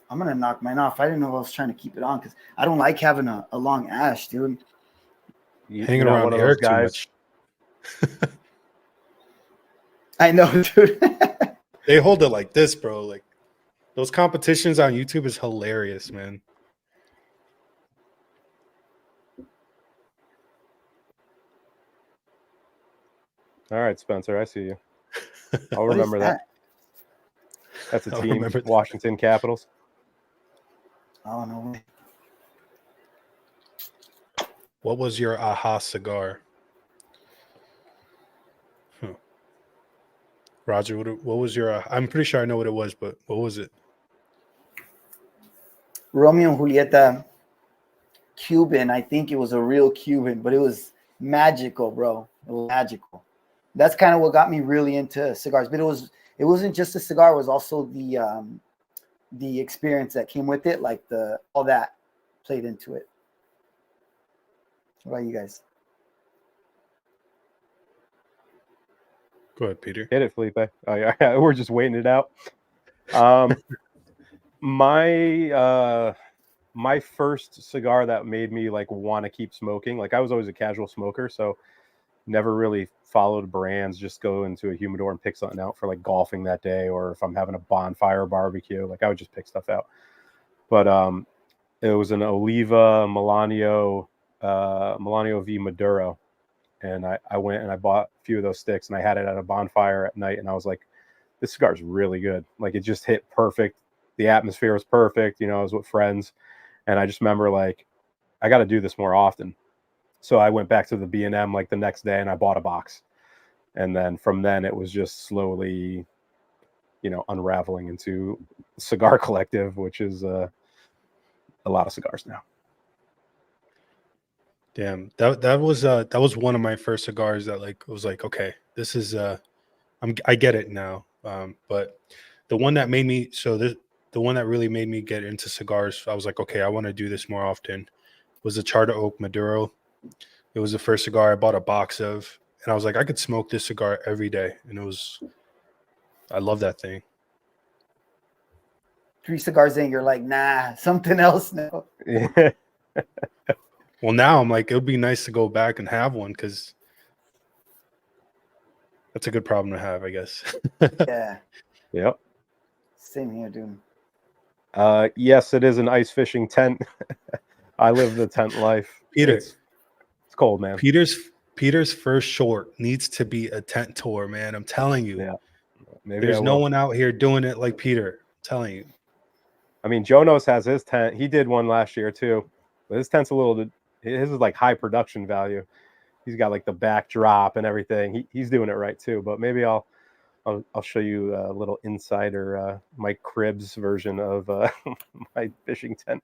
gonna knock mine off. I didn't know if I was trying to keep it on because I don't like having a long ash, dude. Hanging around Eric too much. I know, dude. They hold it like this, bro. Like those competitions on YouTube is hilarious, man. All right, Spencer, I see you. I'll remember that. That's a I'll team, remember that. Washington Capitals. Oh no way. What was your aha cigar? Roger, what was your? I'm pretty sure I know what it was, but what was it? Romeo and Julieta Cuban. I think it was a real Cuban, but it was magical, bro. It was magical. That's kind of what got me really into cigars. But it wasn't just a cigar. It was also the experience that came with it, like all that played into it. What about you guys? Go ahead, Peter. Hit it, Felipe. Oh yeah, we're just waiting it out. My first cigar that made me like want to keep smoking. Like I was always a casual smoker, so never really followed brands. Just go into a humidor and pick something out for like golfing that day, or if I'm having a bonfire or barbecue, like I would just pick stuff out. But it was an Oliva Melanio V Maduro. And I went and I bought a few of those sticks, and I had it at a bonfire at night, and I was like, this cigar is really good. Like it just hit perfect. The atmosphere was perfect. I was with friends, and I just remember like I got to do this more often. So I went back to the B&M like the next day and I bought a box. And then from then it was just slowly, unraveling into Cigar Collective, which is a lot of cigars now. Damn, that was one of my first cigars that like was like, okay, this is I get it now. But the one that made me the one that really made me get into cigars, I was like, okay, I want to do this more often, was the Charter Oak Maduro. It was the first cigar I bought a box of, and I was like, I could smoke this cigar every day, and I love that thing. 3 cigars in, you're like, nah, something else now. Well, now I'm like, it would be nice to go back and have one because that's a good problem to have, I guess. Yeah. Yep. Same here, dude. Yes, it is an ice fishing tent. I live the tent life. Peter, It's cold, man. Peter's first short needs to be a tent tour, man. I'm telling you. Yeah. Maybe There's I no will. one out here doing it like Peter. I'm telling you. I mean, Jonas has his tent. He did one last year too. But his tent's a little bit, his is like high production value. He's got like the backdrop and everything. He's doing it right too. But maybe I'll show you a little insider Mike Cribbs version of my fishing tent.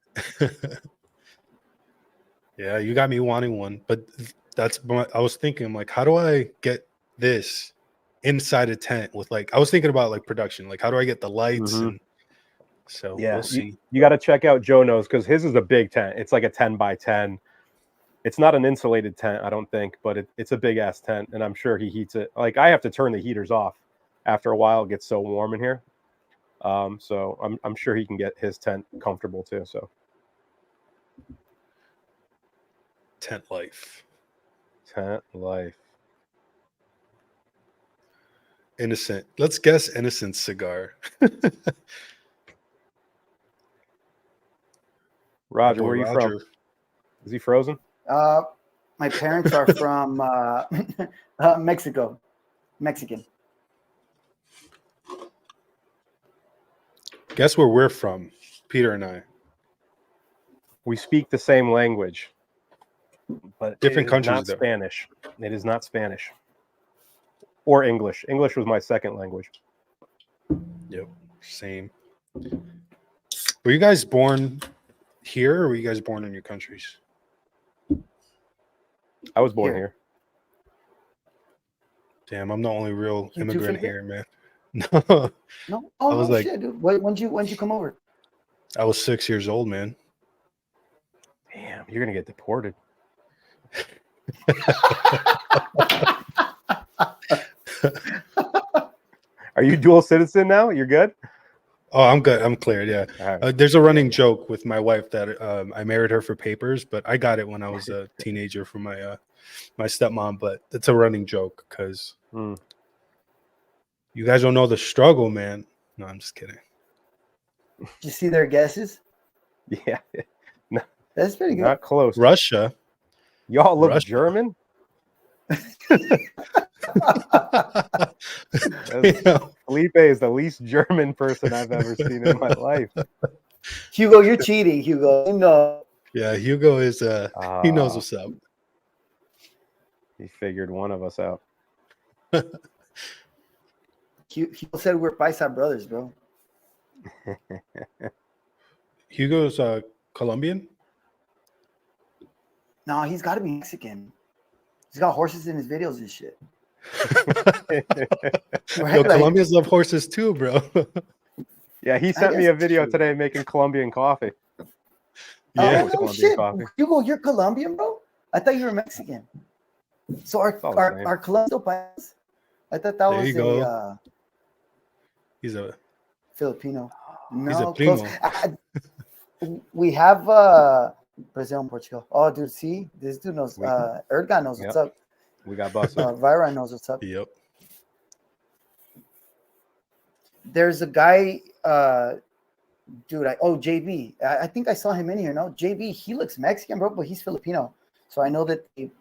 Yeah, you got me wanting one, but I was thinking, I'm like, how do I get this inside a tent with like, I was thinking about like production, like how do I get the lights? Mhm. And so Yeah, we'll see. you got to check out Jonas because his is a big tent. It's like a 10 by 10. It's not an insulated tent, I don't think, but it's a big ass tent, and I'm sure he heats it. Like I have to turn the heaters off after a while. It gets so warm in here. So I'm sure he can get his tent comfortable too. So Tent life. tent life. Innocent. Let's guess Innocent cigar. Roger, Boy, where are you Roger. from? Is he frozen? My parents are from Mexican. Guess where we're from, Peter and I. We speak the same language, but Different it is countries, not though. Spanish. It is not Spanish or English. English was my second language. Yep, same. Were you guys born here or were you guys born in your countries? I was born here. Damn, I'm the only real You too, immigrant Felipe? here, man. No, No, I was like, shit, dude. When'd you come over? I was 6 years old, man. Damn, you're gonna get deported. Are you dual citizen now? You're good? Oh, I'm good. I'm cleared. Yeah. Right. There's a running joke with my wife that I married her for papers, but I got it when I was a teenager from my stepmom. But it's a running joke because you guys don't know the struggle, man. No, I'm just kidding. Did you see their guesses? Yeah. No, That's pretty good. not close. Russia. Y'all look Russia. German? Felipe is the least German person I've ever seen in my life. Hugo, you're cheating, Hugo. No. Yeah, Hugo is he knows what's up. He figured one of us out. Hugo said we're Paisa brothers, bro. Hugo's Colombian? No, he's got to be Mexican. He's got horses in his videos and shit. Right? Yo, Like, Colombians love horses too, bro. Yeah, he sent me a video today making Colombian coffee. Yeah. Oh, no Colombian shit. coffee. Hugo, you're Colombian, bro? I thought you were Mexican. So our Colombians still Paisas? I thought that There was you go. a He's a Filipino. he's a No, primo. close. We have Brazil and Portugal. Oh, dude, see? This dude knows. Erdgan knows what's up. We got busted. Vyra knows what's up. Yep. There's a guy, dude. JB. I think I saw him in here. No, JB. He looks Mexican, bro, but he's Filipino. So I know that we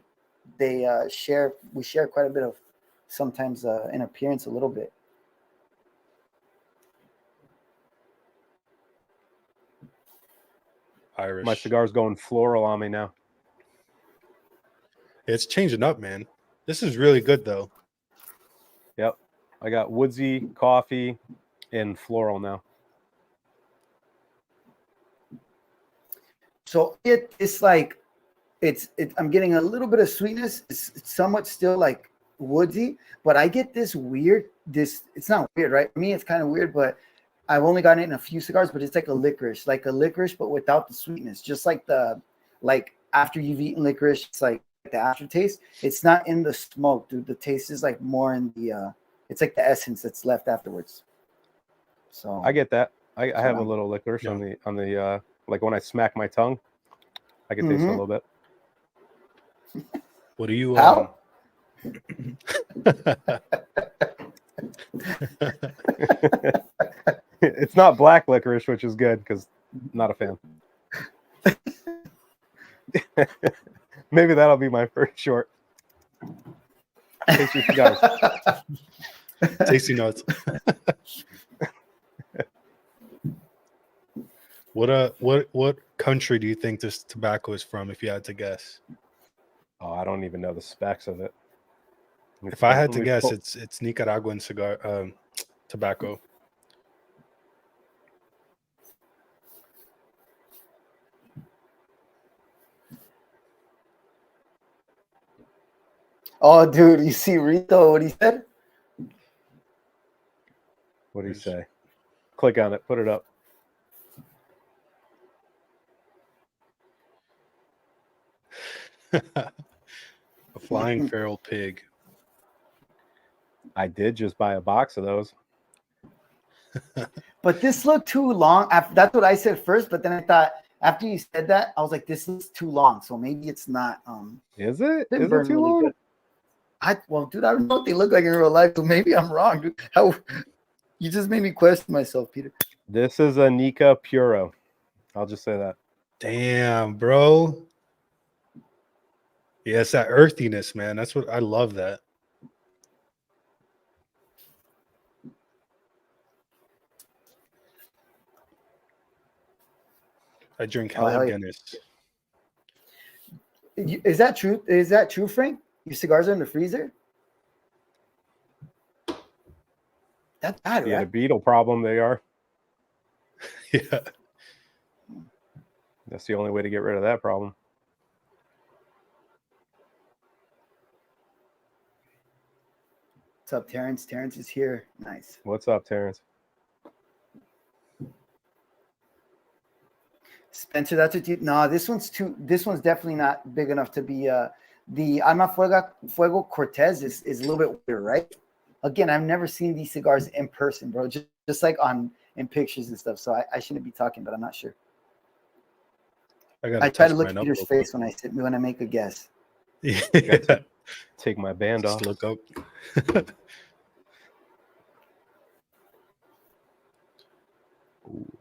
share quite a bit of sometimes in appearance a little bit. Irish. My cigar's going floral on me now. It's changing up, man. This is really good though. Yep. I got woodsy, coffee, and floral now. So it's like I'm getting a little bit of sweetness. It's somewhat still like woodsy, but I get this weird. It's not weird, right? For me, it's kind of weird, but I've only gotten it in a few cigars. But it's like a licorice, but without the sweetness. Just like after you've eaten licorice, it's like the aftertaste. It's not in the smoke, dude. The taste is like more in the. It's like the essence that's left afterwards. So I get that. I have a little licorice on the like when I smack my tongue, I can taste it a little bit. What do you? How? It's not black licorice, which is good because I'm not a fan. Maybe that'll be my first short. Taste your cigars. Tasty notes. What country do you think this tobacco is from, if you had to guess? Oh, I don't even know the specs of it. If I had to guess, it's Nicaraguan cigar tobacco. Oh, dude, you see Rito, what he said? What do you say? Click on it. Put it up. A flying feral pig. I did just buy a box of those. But this looked too long. That's what I said first, but then I thought after you said that, I was like, this is too long. So maybe it's not. Is it? They Is burn it too really long? good. Well, dude, I don't know what they look like in real life, but maybe I'm wrong, dude. How you just made me question myself, Peter. This is a Nika Puro. I'll just say that. Damn, bro. Yeah, it's that earthiness, man. That's what I love. That. I drink hella Guinness. Is that true? Is that true, Frank? Your cigars are in the freezer? That's bad, Yeah, right? the beetle problem they are. Yeah. That's the only way to get rid of that problem. What's up, Terrence? Terrence is here. Nice. What's up, Terrence? Spencer, that's what you. No, this one's definitely not big enough to be. The Alma Fuego Cortez is a little bit weird, right? Again, I've never seen these cigars in person, bro. Just like in pictures and stuff. So I shouldn't be talking, but I'm not sure. I try to look at Peter's face when I make a guess. Yeah. Take my band off. Look up.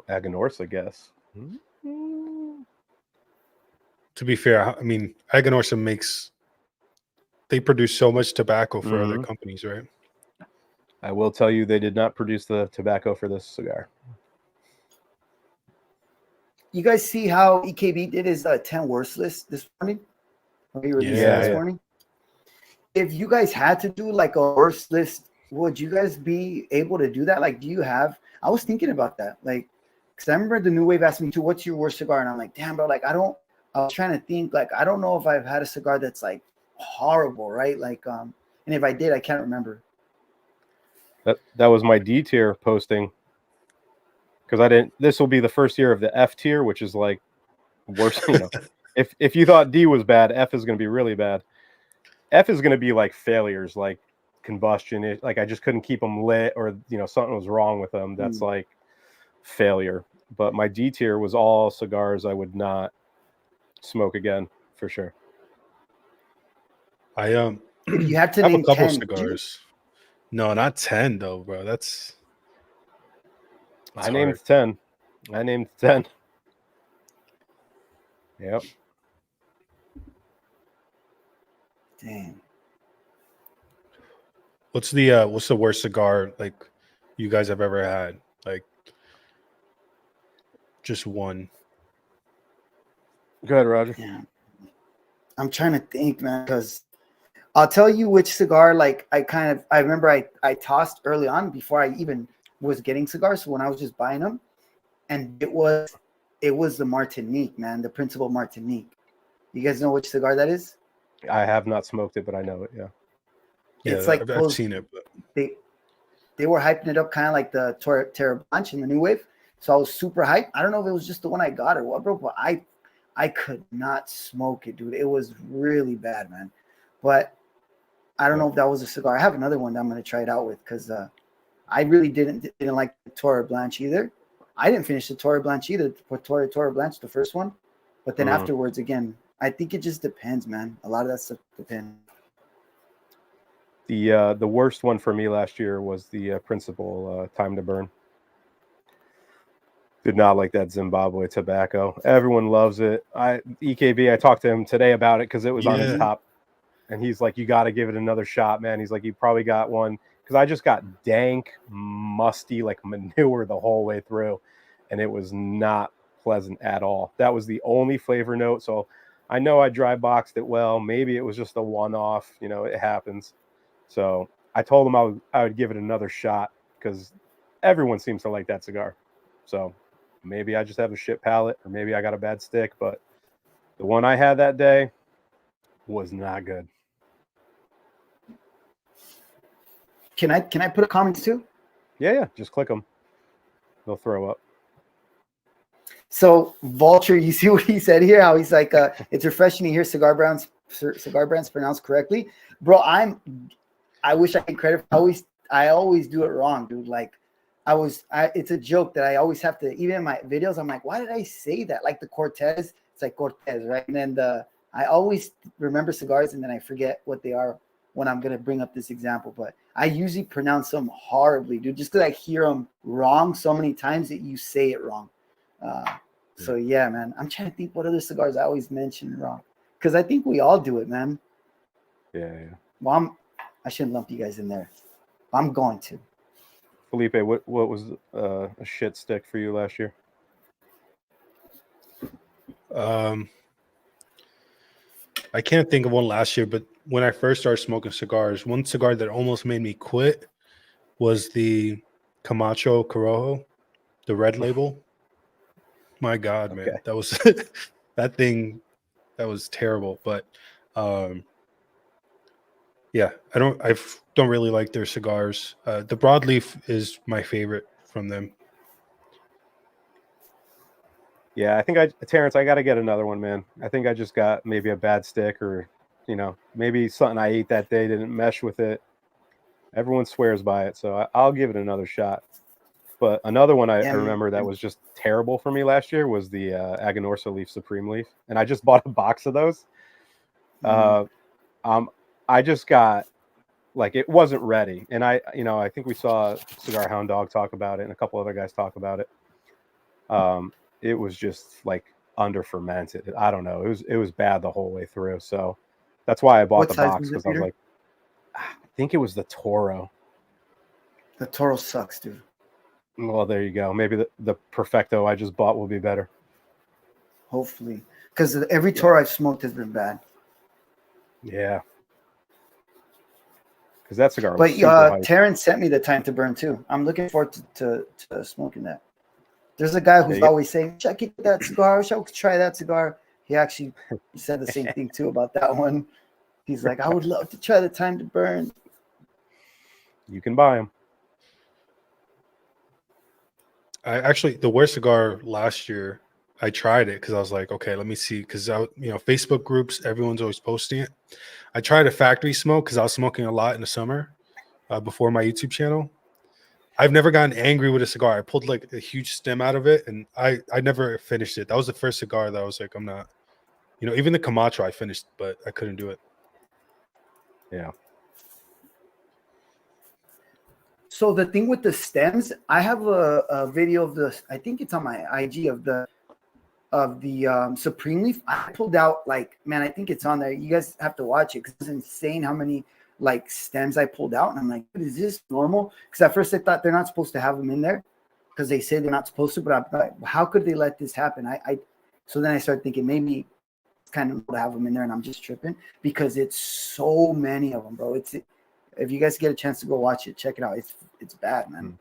Aganorsa, guess. To be fair, I mean, Aganorsa they produce so much tobacco for other companies, right? I will tell you, they did not produce the tobacco for this cigar. You guys see how EKB did his 10 worst list this morning? He released it this morning. If you guys had to do like a worst list, would you guys be able to do that? Like, do you have? I was thinking about that, like, because I remember the New Wave asked me too, "What's your worst cigar?" And I'm like, "Damn, bro, like I was trying to think, like I don't know if I've had a cigar that's like horrible, right? Like, and if I did, I can't remember." That was my D tier posting. Because I didn't. This will be the first year of the F tier, which is like worse. You know, if you thought D was bad, F is going to be really bad. F is going to be like failures, like combustion. Like I just couldn't keep them lit, or something was wrong with them. That's like failure. But my D tier was all cigars I would not smoke again for sure. If you had to have name a couple 10, cigars. No, not 10 though, bro. I named 10. Yep. Damn. What's the worst cigar like you guys have ever had? Like just one. Go ahead, Roger. Yeah. I'm trying to think, man, because I'll tell you which cigar, like I remember I tossed early on before I even was getting cigars. So when I was just buying them, and it was the Martinique, man, the Principal Martinique. You guys know which cigar that is? I have not smoked it, but I know it. Yeah. It's Yeah, like I've seen it, but they were hyping it up kind of like the Terra Blanche in the new wave. So I was super hyped. I don't know if it was just the one I got or what, bro, but I could not smoke it, dude. It was really bad, man. But I don't know if that was a cigar. I have another one that I'm going to try it out with because I really didn't like the Torre Blanche either. I didn't finish the Torre Blanche either. Torre Blanche, the first one. But then afterwards, again, I think it just depends, man. A lot of that stuff depends. The worst one for me last year was the Principal Time to Burn. Did not like that Zimbabwe tobacco. Everyone loves it. EKB, I talked to him today about it because it was on his top. And he's like, you got to give it another shot, man. He's like, you probably got one. Because I just got dank, musty, like manure the whole way through. And it was not pleasant at all. That was the only flavor note. So I know I dry boxed it well. Maybe it was just a one-off. You know, it happens. So I told him I would give it another shot because everyone seems to like that cigar. So maybe I just have a shit palate or maybe I got a bad stick. But the one I had that day was not good. Can I put a comment too? Yeah. Just click them. They'll throw up. So Vulture, you see what he said here? How he's like, it's refreshing to hear cigar brands pronounced correctly, bro. I wish I could credit. I always do it wrong, dude. Like it's a joke that I always have to. Even in my videos, I'm like, why did I say that? Like the Cortez, it's like Cortez, right? And then I always remember cigars and then I forget what they are when I'm gonna bring up this example. But I usually pronounce them horribly, dude, just because I hear them wrong so many times that you say it wrong. So yeah, man, I'm trying to think what other cigars I always mention wrong because I think we all do it, man. Yeah. Well, I shouldn't lump you guys in there. I'm going to. Felipe, what was a shit stick for you last year? I can't think of one last year, but when I first started smoking cigars, one cigar that almost made me quit was the Camacho Corojo, the red label. My God, man, that was that thing. That was terrible. But yeah, I don't really like their cigars. The broadleaf is my favorite from them. Yeah, I think Terrence, I got to get another one, man. I think I just got maybe a bad stick or, you know, maybe something I ate that day didn't mesh with it. Everyone swears by it, so I'll give it another shot. But another one I remember that was just terrible for me last year was the Aganorsa Leaf Supreme Leaf. And I just bought a box of those. I just got, like, it wasn't ready. And I think we saw Cigar Hound Dog talk about it and a couple other guys talk about it. It was just like under fermented. I don't know. It was bad the whole way through. So that's why I bought the box because I was like, I think it was the Toro. The Toro sucks, dude. Well, there you go. Maybe the Perfecto I just bought will be better. Hopefully, because every Toro I've smoked has been bad. Yeah. Because that cigar was But super hype. Terrence sent me the Time to Burn too. I'm looking forward to smoking that. There's a guy who's always saying, "Should I get that cigar? I wish I could try that cigar." He actually said the same thing too about that one. He's like, "I would love to try the Time to Burn." You can buy them. The worst cigar last year, I tried it because I was like, okay, let me see. Because Facebook groups, everyone's always posting it. I tried a factory smoke because I was smoking a lot in the summer before my YouTube channel. I've never gotten angry with a cigar. I pulled like a huge stem out of it, and I never finished it. That was the first cigar that I was like, I'm not. Even the Camacho I finished, but I couldn't do it. Yeah. So the thing with the stems, I have a video of the. I think it's on my IG of the Supreme Leaf. I pulled out I think it's on there. You guys have to watch it because it's insane how many stems I pulled out, and I'm like, is this normal? Because at first I thought they're not supposed to have them in there because they say they're not supposed to, but I'm like, how could they let this happen? So then I started thinking maybe it's kind of to have them in there, and I'm just tripping because it's so many of them, bro. If you guys get a chance to go watch it, check it out. It's bad, man.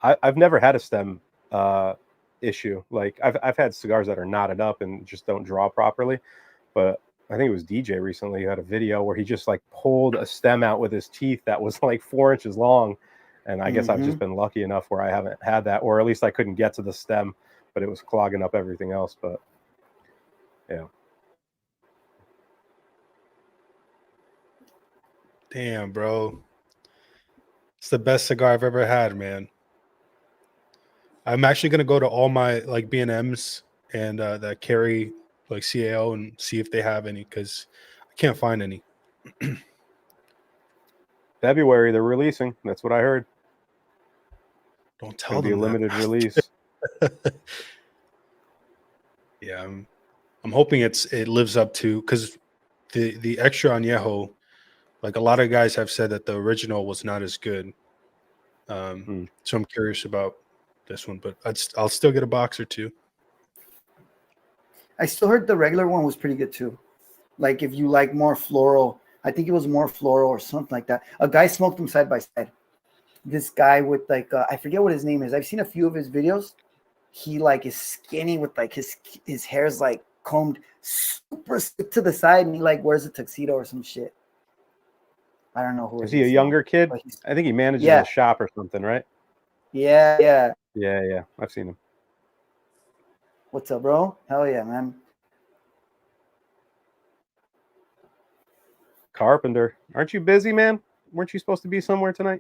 I've never had a stem issue. Like I've had cigars that are knotted up and just don't draw properly, but I think it was DJ recently who had a video where he just like pulled a stem out with his teeth that was like 4 inches long. And I guess I've just been lucky enough where I haven't had that, or at least I couldn't get to the stem, but it was clogging up everything else. But yeah. Damn, bro. It's the best cigar I've ever had, man. I'm actually gonna go to all my like B&Ms and that carry like CAO and see if they have any, because I can't find any. February they're releasing. That's what I heard. Don't It's tell gonna be a them that. limited release. Yeah, I'm hoping it lives up to, because the extra añejo, like a lot of guys have said that the original was not as good. So I'm curious about this one, but I'll still get a box or two. I still heard the regular one was pretty good too. Like if you like more floral, I think it was more floral or something like that. A guy smoked them side by side. This guy with like I forget what his name is. I've seen a few of his videos. He like is skinny with like his hair's like combed super to the side, and he like wears a tuxedo or some shit. I don't know who. Is he a younger kid? I think he manages a shop or something, right? Yeah. I've seen him. What's up, bro? Hell yeah, man. Carpenter, aren't you busy, man? Weren't you supposed to be somewhere tonight?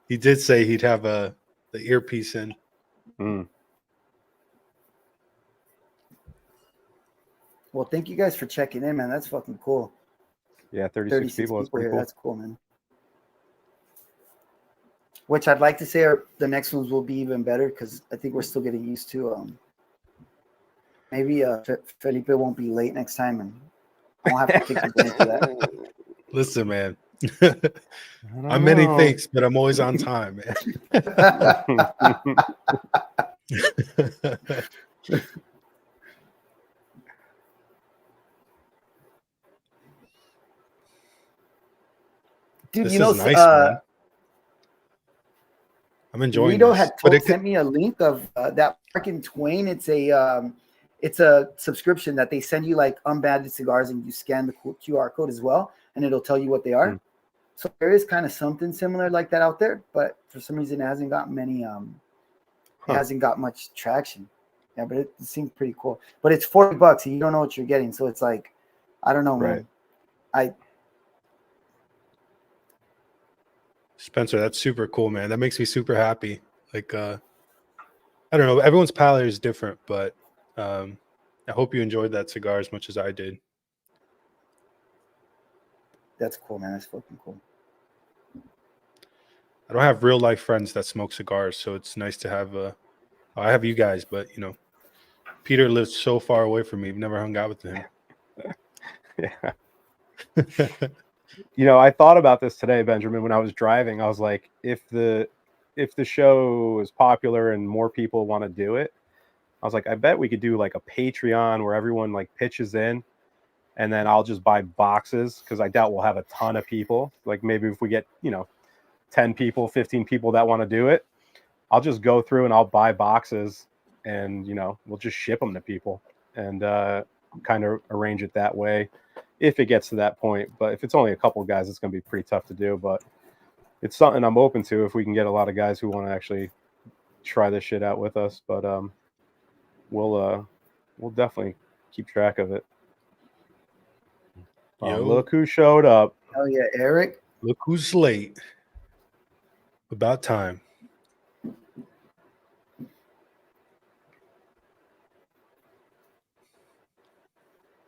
He did say he'd have the earpiece in. Well, thank you guys for checking in, man. That's fucking cool. Yeah, 36 people. That's pretty here. cool. That's cool, man. Which I'd like to say the next ones will be even better, because I think we're still getting used to. Maybe Felipe won't be late next time, and I won't have to kick him into that. Listen, man. I'm many things, but I'm always on time, man. Dude, this you know, is nice, man. I'm enjoying Rito this. had sent me a link of that Mark & Twain. It's a subscription that they send you, like unbanded cigars, and you scan the QR code as well, and it'll tell you what they are. So there is kind of something similar like that out there, but for some reason it hasn't got many. It hasn't got much traction. Yeah, but it seems pretty cool. But it's $40, and you don't know what you're getting, so it's like, I don't know, man. Spencer, that's super cool, man. That makes me super happy. Like, I don't know. Everyone's palate is different, but I hope you enjoyed that cigar as much as I did. That's cool, man. That's fucking cool. I don't have real life friends that smoke cigars, so it's nice to have. I have you guys, but you know, Peter lives so far away from me. I've never hung out with him. Yeah. You know, I thought about this today, Benjamin, when I was driving. I was like, if the show is popular and more people want to do it, I was like, I bet we could do like a Patreon where everyone like pitches in, and then I'll just buy boxes, because I doubt we'll have a ton of people. Like maybe if we get, 10 people, 15 people that want to do it, I'll just go through and I'll buy boxes, and we'll just ship them to people and kind of arrange it that way if it gets to that point. But if it's only a couple of guys, it's going to be pretty tough to do. But it's something I'm open to if we can get a lot of guys who want to actually try this shit out with us. But we'll definitely keep track of it. Look who showed up. Oh yeah, Eric. Look who's late. About time.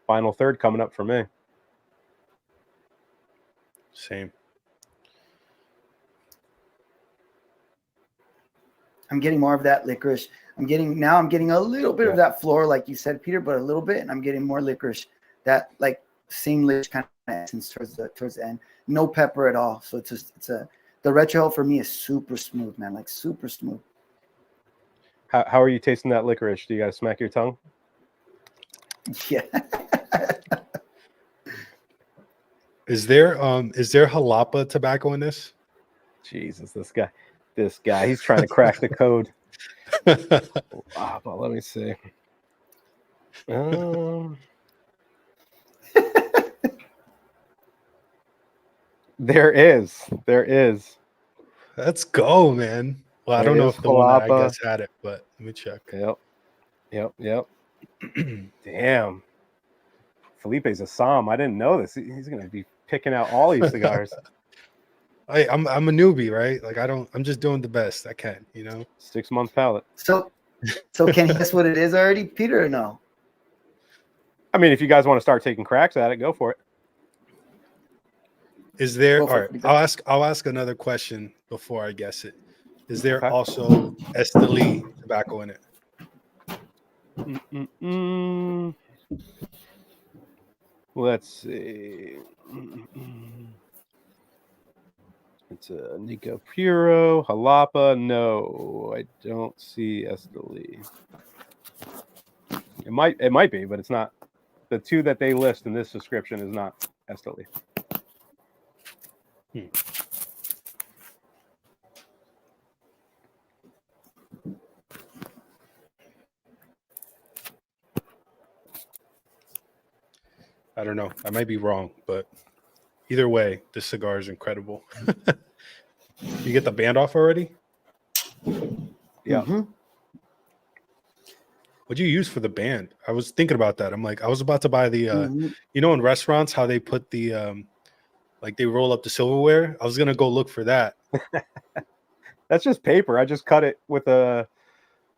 Final third coming up for me. Same. I'm getting more of that licorice. I'm getting a little bit of that floral, like you said, Peter, but a little bit, and I'm getting more licorice. That like same licorice kind of essence towards the end. No pepper at all. So the retro for me is super smooth, man. Like super smooth. How are you tasting that licorice? Do you gotta smack your tongue? Yeah. Is there jalapa tobacco in this? Jesus, this guy, he's trying to crack the code. But let me see. There is. Let's go, man. Well, I don't know if the one that I guess had it, but let me check. Yep. Damn. Felipe's a Somm. I didn't know this. He's gonna be picking out all these cigars. I'm a newbie, right? Like I'm just doing the best I can, 6-month palate. So can he guess what it is already, Peter, or no? I mean, if you guys want to start taking cracks at it, go for it. Is there? All right, I'll ask another question before I guess it. Is there also Esteli tobacco in it? Let's see. It's a Nico Puro, Jalapa. No, I don't see Esteli. It might be, but it's not. The two that they list in this description is not Esteli. I don't know. I might be wrong, but either way, this cigar is incredible. You get the band off already? Yeah. Mm-hmm. What'd you use for the band? I was thinking about that. I'm like, I was about to buy the, in restaurants, how they put the, like they roll up the silverware. I was going to go look for that. That's just paper. I just cut it with a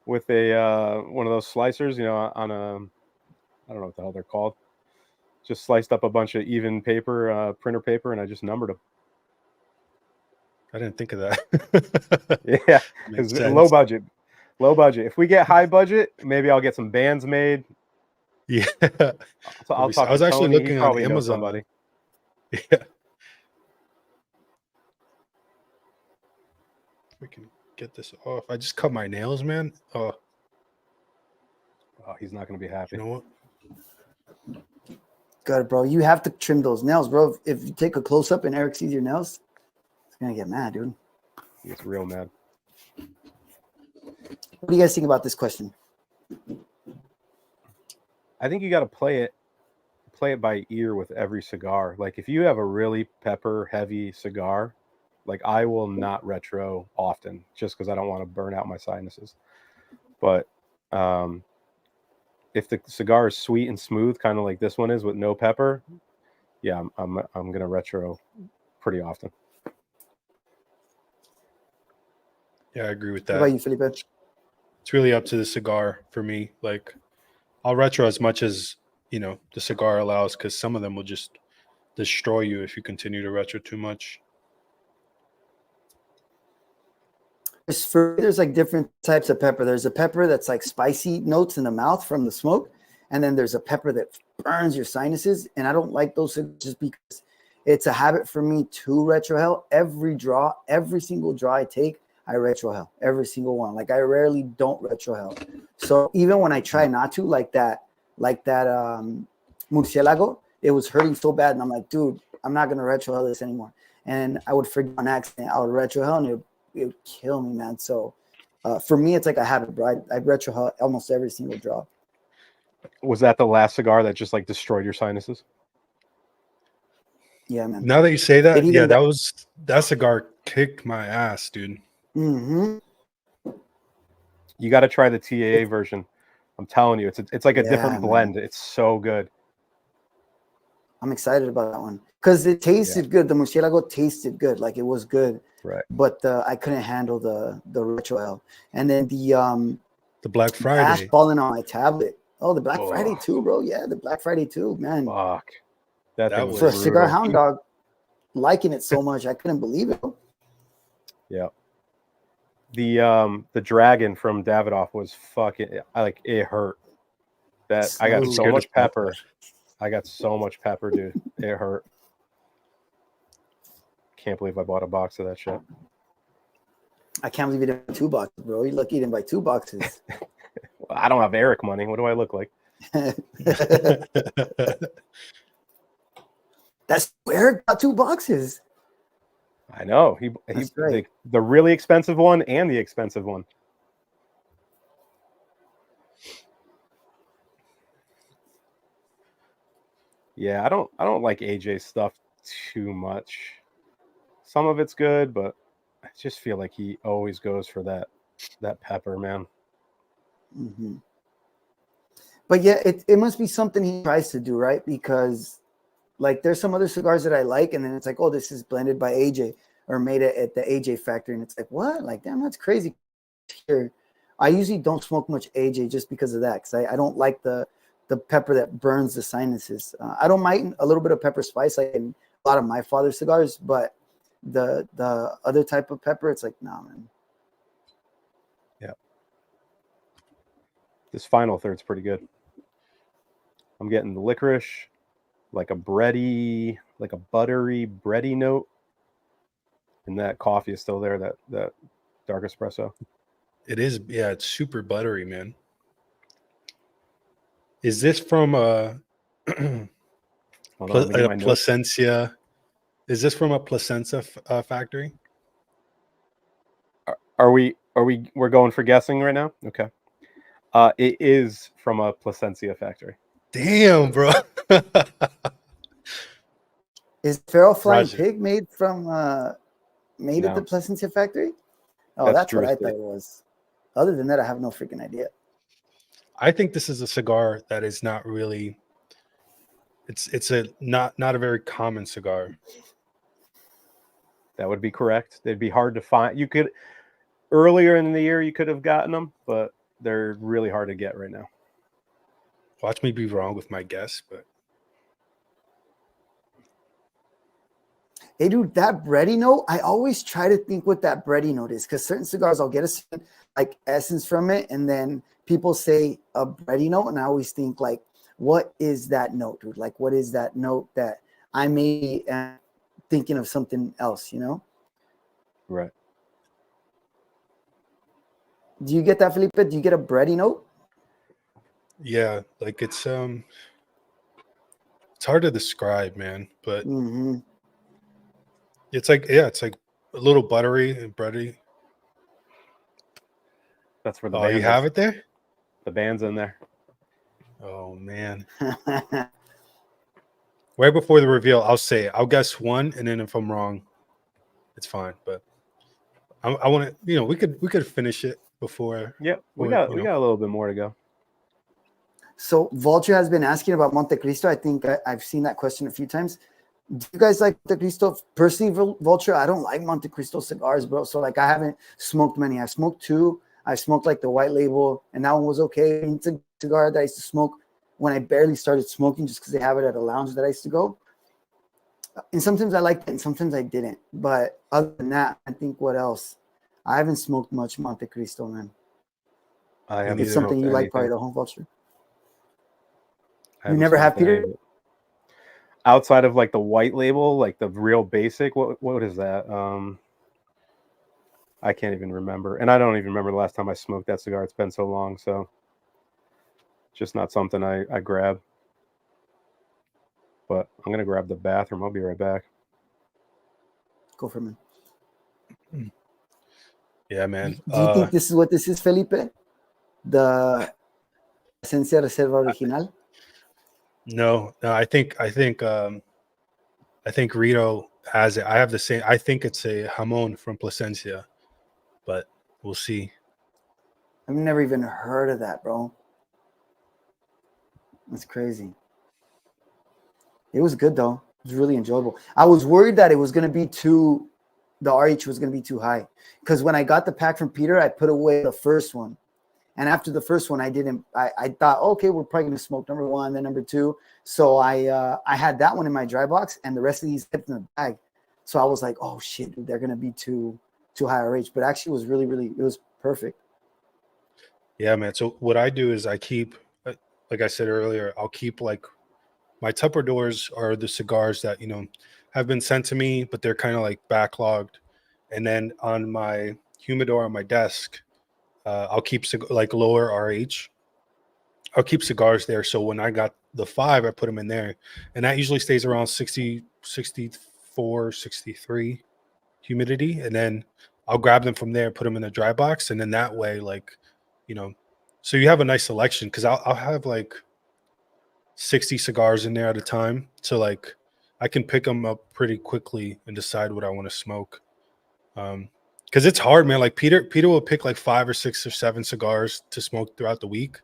one of those slicers, on a, I don't know what the hell they're called. Just sliced up a bunch of even paper, printer paper, and I just numbered them. I didn't think of that. Yeah, because low budget. If we get high budget, maybe I'll get some bands made. Yeah. So I'll talk. I was actually looking on Amazon. Somebody. Yeah. We can get this off. I just cut my nails, man. Oh, he's not going to be happy. You know what? Good, bro. You have to trim those nails, bro. If you take a close up and Eric sees your nails, he's gonna get mad, dude. He gets real mad. What do you guys think about this question? I think you got to play it by ear with every cigar. Like if you have a really pepper heavy cigar, like I will not retro often just because I don't want to burn out my sinuses. But if the cigar is sweet and smooth, kind of like this one is with no pepper, yeah, I'm gonna retro pretty often. Yeah, I agree with that. What about you, Felipe? It's really up to the cigar for me. Like I'll retro as much as the cigar allows, because some of them will just destroy you if you continue to retro too much. There's like different types of pepper. There's a pepper that's like spicy notes in the mouth from the smoke, and then there's a pepper that burns your sinuses. And I don't like those just because it's a habit for me to retrohale every single draw I take. I retrohale every single one. Like I rarely don't retrohale. So even when I try not to, like that murcielago, it was hurting so bad, and I'm like, dude, I'm not gonna retrohale this anymore. And I would forget on accident. I would retrohale, and it would kill me, man. So for me, it's like a habit, bro. I retrohale almost every single draw. Was that the last cigar that just like destroyed your sinuses? Yeah, man. Now that you say that, yeah, that cigar kicked my ass, dude. Mm-hmm. You got to try the TAA version. I'm telling you, it's like a different blend. It's so good. I'm excited about that one because it tasted good. The murcielago tasted good, like it was good. Right. But I couldn't handle the retrohale, and then the Black Friday ash falling on my tablet. Oh, the Black Friday too, bro. Yeah, the Black Friday too, man. Fuck. That thing was for a cigar hound dog, liking it so much, I couldn't believe it. Yeah. The dragon from Davidoff was fucking it hurt. That I got so much pepper. Dude. It hurt. Can't believe I bought a box of that shit. I can't believe you didn't buy 2 boxes, bro. You're lucky you didn't buy 2 boxes. Well, I don't have Eric money. What do I look like? That's Eric got 2 boxes. I know. That's right. The really expensive one and the expensive one. Yeah, I don't like AJ's stuff too much. Some of it's good, but I just feel like he always goes for that pepper, man. Mm-hmm. But yeah, it must be something he tries to do, right? Because like there's some other cigars that I like, and then it's like, oh, this is blended by AJ or made it at the AJ factory, and it's like, what? Like, damn, that's crazy. Here, I usually don't smoke much AJ just because of that, because I don't like the pepper that burns the sinuses. I don't mind a little bit of pepper spice, like in a lot of my father's cigars, but the other type of pepper, it's like, nah, man. Yeah. This final third's pretty good. I'm getting the licorice, like a bready, like a buttery bready note. And that coffee is still there, that dark espresso. It is, yeah, it's super buttery, man. Is this from Plasencia? Is this from a Plasencia factory? We're going for guessing right now? Okay. It is from a Plasencia factory. Damn, bro. Is Feral Flying Pig made from at the Plasencia factory? Oh, that's what I thought it was. Other than that, I have no freaking idea. I think this is a cigar that is not really. It's a not a very common cigar. That would be correct. They'd be hard to find. You could earlier in the year you could have gotten them, but they're really hard to get right now. Watch me be wrong with my guess, but hey, dude, that bready note, I always try to think what that bready note is, because certain cigars I'll get a certain like essence from it, and then people say a bready note, and I always think like, what is that note, dude? Like, what is that note that I may be thinking of something else, you know? Right. Do you get that, Felipe? Do you get a bready note? Yeah, like it's hard to describe, man, but it's like, yeah, it's like a little buttery and bready. That's where the band you have it there? The band's in there. Oh man. Right before the reveal, I'll say it. I'll guess one, and then if I'm wrong, it's fine. But I want to, you know, we could finish it before. Yeah, we got a little bit more to go. So Vulture has been asking about Monte Cristo. I think I've seen that question a few times. Do you guys like Monte Cristo? Personally, Vulture, I don't like Monte Cristo cigars, bro. So like I haven't smoked many. I've smoked 2. I smoked like the white label, and that one was okay. It's a cigar that I used to smoke when I barely started smoking, just because they have it at a lounge that I used to go. And sometimes I liked it, and sometimes I didn't. But other than that, I think what else? I haven't smoked much Monte Cristo, man. It's something you like, probably, the home Vulture. You never have, Peter? Outside of like the white label, like the real basic, what is that? I can't even remember. And I don't even remember the last time I smoked that cigar. It's been so long, so just not something I grab. But I'm gonna grab the bathroom. I'll be right back. Go for it, man. Yeah, man. Do you think this is what this is, Felipe? The Esencia Reserva Original? No, I think Rito has it. I have the same. I think it's a jamon from Plasencia, but we'll see. I've never even heard of that, bro. That's crazy. It was good though. It was really enjoyable. I was worried that it was going to be the RH was going to be too high, because when I got the pack from Peter, I put away the first one. And after the first one, I thought, okay, we're probably going to smoke number 1, then number 2. So I had that one in my dry box, and the rest of these kept in the bag. So I was like, oh shit, dude, they're going to be too high RH. But actually it was really, it was perfect. Yeah, man. So what I do is I keep, like I said earlier, I'll keep like my Tupper doors are the cigars that, you know, have been sent to me, but they're kind of like backlogged. And then on my humidor on my desk, I'll keep like lower RH. I'll keep cigars there. So when I got the 5, I put them in there. And that usually stays around 60, 64, 63 humidity. And then I'll grab them from there, put them in a dry box. And then that way, like, you know, so you have a nice selection, because I'll have like 60 cigars in there at a time. So like I can pick them up pretty quickly and decide what I want to smoke. Because it's hard, man. Like Peter will pick like 5 or 6 or 7 cigars to smoke throughout the week.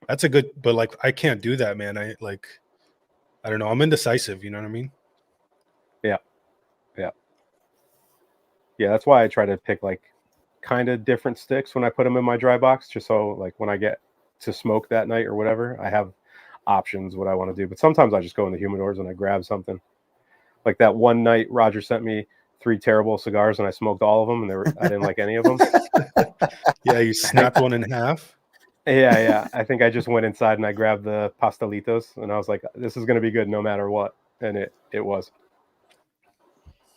That's a good, but like I can't do that, man. I don't know. I'm indecisive. You know what I mean? Yeah, that's why I try to pick like kind of different sticks when I put them in my dry box, just so like when I get to smoke that night or whatever, I have options what I want to do. But sometimes I just go in the humidors and I grab something. Like that one night, Roger sent me 3 terrible cigars and I smoked all of them, and I didn't like any of them. Yeah, you snapped one in half. Yeah. I think I just went inside and I grabbed the pastelitos, and I was like, "This is gonna be good no matter what," and it was.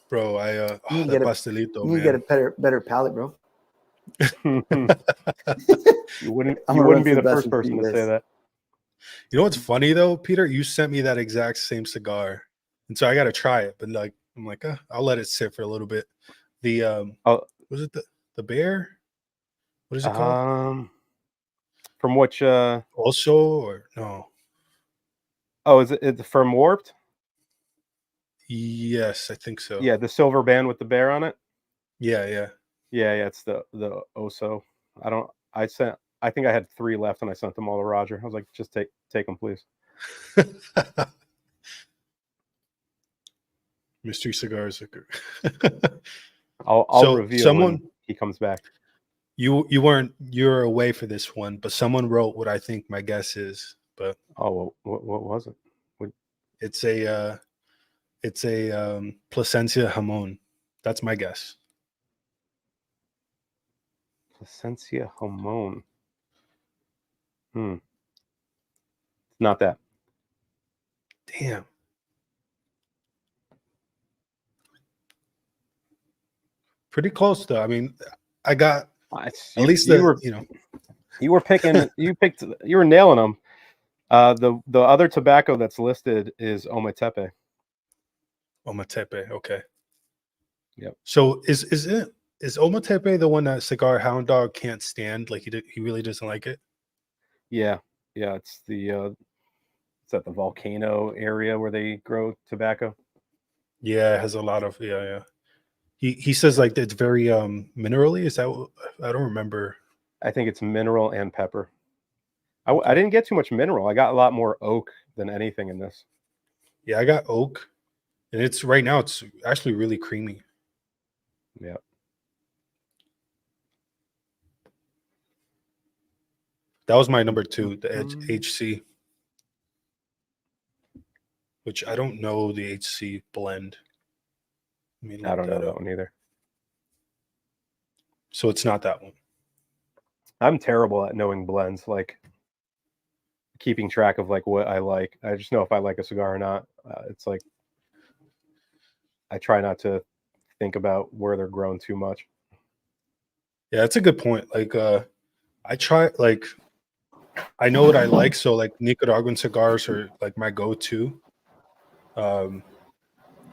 Bro, that pastelito, you man. get a better palate, bro. You wouldn't be the first person to say that. You know what's funny though, Peter? You sent me that exact same cigar, and so I got to try it. But like, I'm like, I'll let it sit for a little bit. The was it the bear? What is it called? From which also, or no? Oh, is it from Warped? Yes, I think so. Yeah, the silver band with the bear on it. Yeah. It's the Oso. I think I had 3 left and I sent them all to Roger. I was like, just take them, please. Mystery cigars. I'll reveal when he comes back. You're away for this one, but someone wrote what I think my guess is. But what was it? It's a Plasencia Jamon. That's my guess. Plasencia Jamon. Not that. Damn. Pretty close though. I mean, I got at least you were nailing them. The other tobacco that's listed is Ometepe. Ometepe, okay. Yep. So is Ometepe the one that Cigar Hound Dog can't stand? Like he really doesn't like it? Yeah. It's at the volcano area where they grow tobacco. Yeah, it has a lot of yeah. He says like it's very minerally. Is that I don't remember. I think it's mineral and pepper. I didn't get too much mineral. I got a lot more oak than anything in this. Yeah, I got oak, and it's right now it's actually really creamy. Yeah. That was my number 2, the HC, which I don't know the HC blend. I don't know that one either. So it's not that one. I'm terrible at knowing blends, like keeping track of like what I like. I just know if I like a cigar or not. It's like I try not to think about where they're grown too much. Yeah, that's a good point. Like I try, like I know what I like, so like Nicaraguan cigars are like my go-to.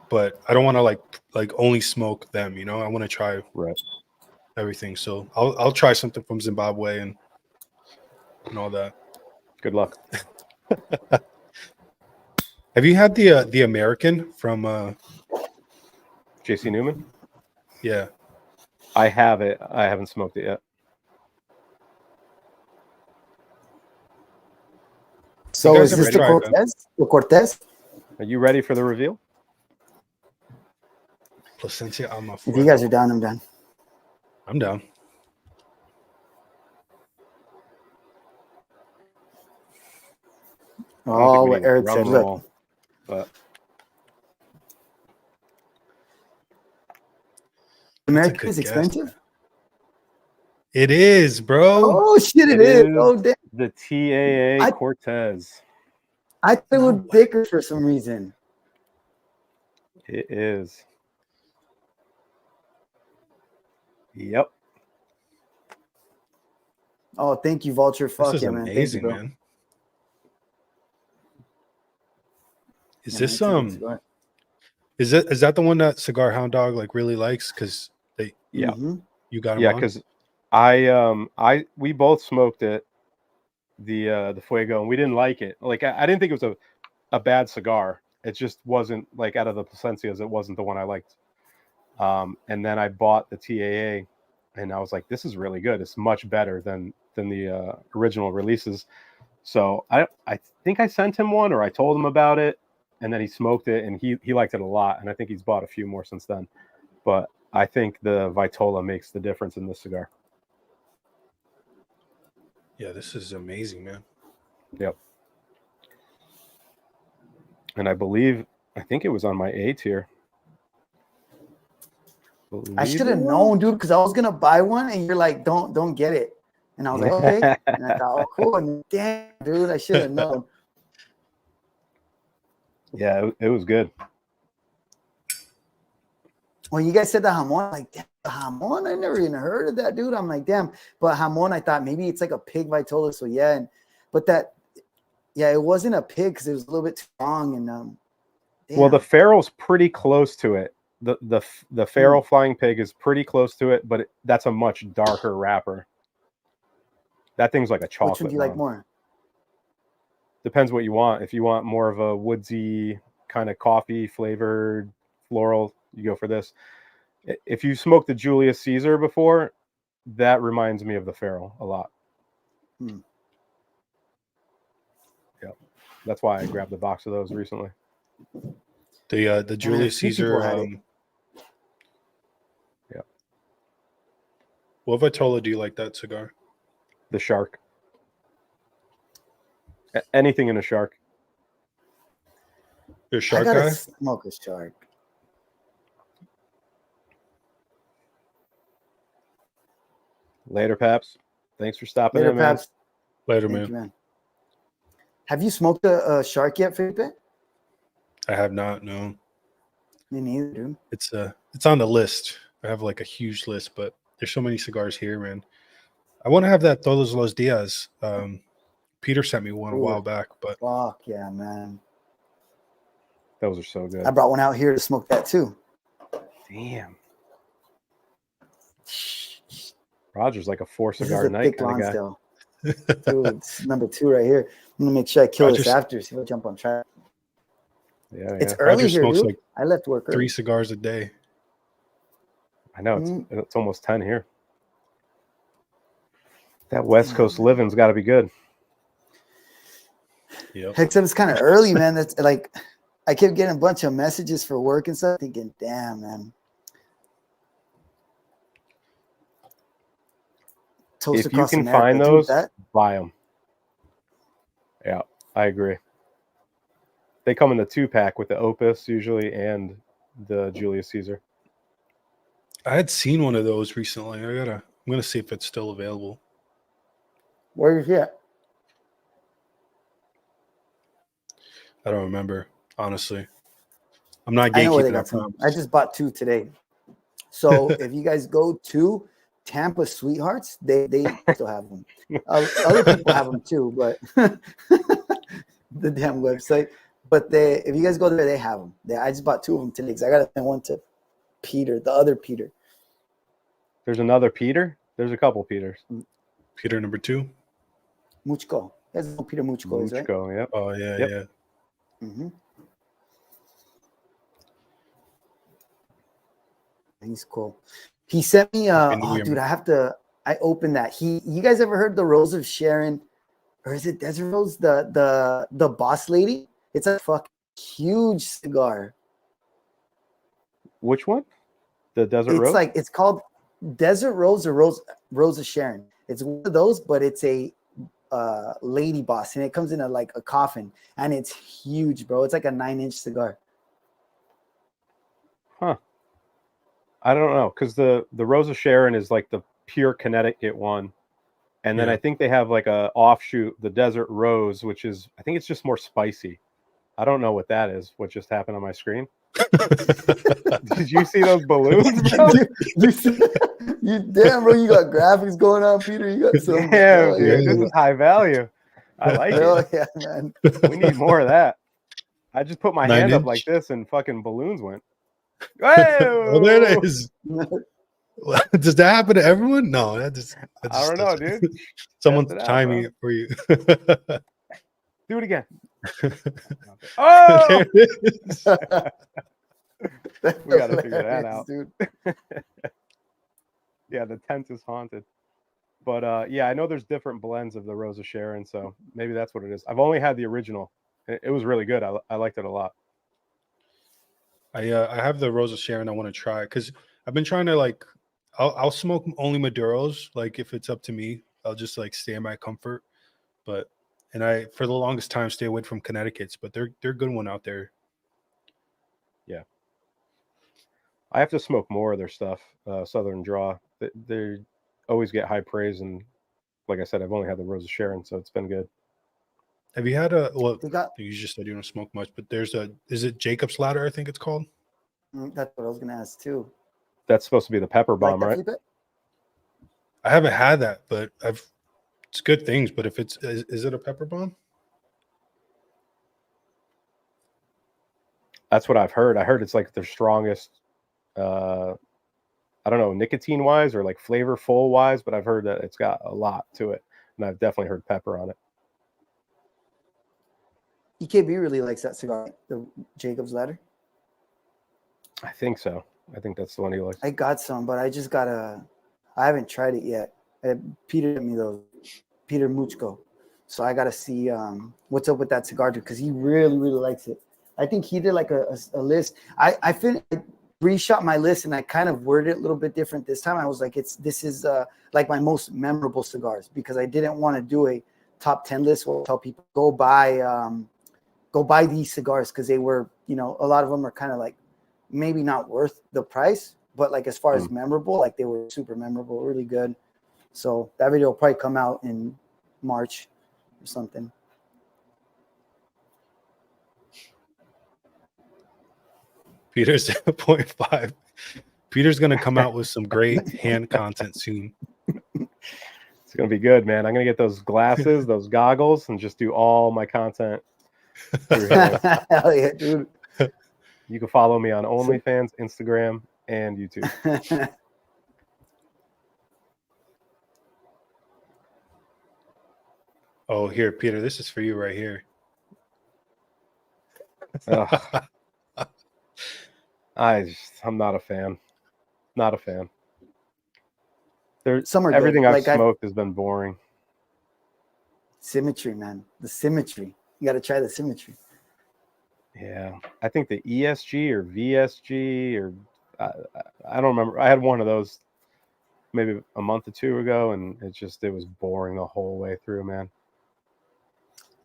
But I don't want to like only smoke them, you know. I want to try everything. So I'll try something from Zimbabwe and all that. Good luck. Have you had the American from JC Newman? Yeah. I have it. I haven't smoked it yet. So is this the Cortez? The Cortez? Are you ready for the reveal? Plasencia Alma. If you guys are down, I'm down. I'm down. Oh, what Eric said. Look. But American is expensive? It is, bro. Oh, shit, it is. Oh, damn. The TAA Cortez. I thought it would be thicker for some reason. It is. Yep. Oh, thank you, Vulture. Fuck This is yeah, man. Thank you, amazing, bro. man. Is Yeah, this man, it's a good cigar. is that the one that Cigar Hound Dog like really likes? Because Yeah. Mhm. you got him Yeah, on? because we both smoked it, the Fuego, and we didn't like it. Like I didn't think it was a bad cigar. It just wasn't like out of the Plasencias, it wasn't the one I liked. And then I bought the TAA, and I was like, this is really good. It's much better than the original releases. So I think I sent him one, or I told him about it, and then he smoked it, and he liked it a lot. And I think he's bought a few more since then. But I think the Vitola makes the difference in this cigar. Yeah, this is amazing, man. Yep. And I think it was on my A tier. I should have known, dude, because I was gonna buy one, and you're like, don't get it. And I was like, okay. And I thought, oh, cool. And damn, dude, I should have known. Yeah, it was good. When you guys said the jamon, I'm like, damn, the jamon, I never even heard of that, dude. I'm like, damn. But jamon, I thought maybe it's like a pig Vitola. So yeah, it wasn't a pig because it was a little bit too long. And damn. Well, the Feral's pretty close to it. The Feral Flying Pig is pretty close to it, but that's a much darker wrapper. That thing's like a chocolate. Which one do you like more? Depends what you want. If you want more of a woodsy kind of coffee flavored floral, you go for this. If you smoked the Julius Caesar before, that reminds me of the Feral a lot. Yeah, that's why I grabbed the box of those recently. The Julius Caesar. Yeah. What Vitola do you like that cigar? The Shark. Anything in a Shark. You're a Shark I gotta guy? smoke a Shark. Later, Paps. Thanks for stopping Later, in, man. Paps. Later, Thank man. you, man. Have you smoked a Shark yet, Felipe? I have not, no. Me neither, dude. It's on the list. I have like a huge list, but there's so many cigars here, man. I want to have that Todos los Dias. Peter sent me one a while back, but fuck yeah, man. Those are so good. I brought one out here to smoke that too. Damn. Roger's like a 4 This is cigar a night thick kind of guy. Lonsdale. Dude, it's number 2 right here. I'm gonna make sure I kill this Roger's- after. See if I jump on track. Yeah, It's yeah. early Roger here, smokes dude. like I left work 3 early. cigars a day. I know it's almost 10 here. That West Coast living's got to be good. Yep. Except it's kind of early, man. That's like I kept getting a bunch of messages for work and stuff, thinking, damn, man. Toast If you across can America, find dude, those, that buy them. Yeah, I agree. They come in the 2-pack with the Opus usually and the Julius Caesar. I had seen one of those recently. I'm gonna see if it's still available. where is it? I don't remember, honestly. I'm not I know where they gatekeeping. I got some. promise. I just bought 2 today. So if you guys go to Tampa Sweethearts, they still have them. Other people have them too, but the damn website. But if you guys go there, they have them. I just bought 2 of them today because I got to send one to Peter, the other Peter. There's another Peter? There's a couple Peters. Peter number 2. Muchko. You guys know Peter Muchko is, right? Muchko, yep. Oh yeah, Yep. yeah. Mm-hmm. He's cool. He sent me dude, I opened that. You guys ever heard the Rose of Sharon, or is it Desert Rose? The Boss Lady? It's a fucking huge cigar. Which one? The Desert Rose? It's called Desert Rose or Rose of Sharon. It's one of those, but it's a lady boss, and it comes in a coffin, and it's huge, bro. It's like a 9-inch cigar. Huh. I don't know, because the Rose of Sharon is like the pure Connecticut one. And then I think they have like a offshoot, the Desert Rose, which is, I think it's just more spicy. I don't know what that is, what just happened on my screen. Did you see those balloons, bro? You damn, bro, you got graphics going on, Peter. You got some. Damn, Hell dude, yeah. this is high value. I like Hell it. yeah, man. We need more of that. I just put my hand up 9-inch. like this, and fucking balloons went. Oh, there it Whoa! is. Does that happen to everyone? No, that just I don't know, doesn't. dude. Someone's Test it out, timing bro. it for you. Do it again. Oh, There it is. we got to figure that Hilarious, out. dude. Yeah, the tent is haunted. But yeah, I know there's different blends of the Rosa Sharon, so maybe that's what it is. I've only had the original. It was really good. I liked it a lot. I have the Rosa Sharon I want to try because I've been trying to like I'll smoke only Maduros, like if it's up to me. I'll just like stay in my comfort. But and I for the longest time stay away from Connecticut's, but they're a good one out there. Yeah. I have to smoke more of their stuff, Southern Draw. They always get high praise, and like I said, I've only had the Rosa Sharon, so it's been good. Have you had a well They got, you just said you don't smoke much, but there's a is it Jacob's Ladder, I think it's called? that's what I was gonna ask too. That's supposed to be the pepper Like bomb, that, right? Felipe? I haven't had that, but it's good things, but if it's is it a pepper bomb? That's what I've heard. I heard it's like their strongest, I don't know, nicotine wise or like flavorful wise, but I've heard that it's got a lot to it, and I've definitely heard pepper on it. EKB really likes that cigar, the Jacob's Ladder. I think so. I think that's the one he likes. I got some, but I just gotta. I haven't tried it yet. Peter sent me those. Peter Muchko. So I gotta see what's up with that cigar dude because he really likes it. I think he did like a list. I reshot my list and I kind of worded it a little bit different this time. I was like, this is like my most memorable cigars because I didn't want to do a top 10 list where I tell people go buy these cigars because they were, a lot of them are kind of like maybe not worth the price, but like as far as memorable, like they were super memorable, really good. So that video will probably come out in March or something. Peter's 0.5. Peter's gonna come out with some great hand content soon. It's gonna be good, man. I'm gonna get those glasses, those goggles, and just do all my content through here. Hell yeah, dude. You can follow me on OnlyFans, Instagram, and YouTube. Oh, here, Peter, this is for you right here. I'm not a fan. Not a fan. Some are everything good. I've Like smoked has been boring. Symmetry, man. The symmetry. You got to try the symmetry. Yeah, I think the ESG or VSG or I don't remember. I had one of those maybe a month or two ago, and it was boring the whole way through, man.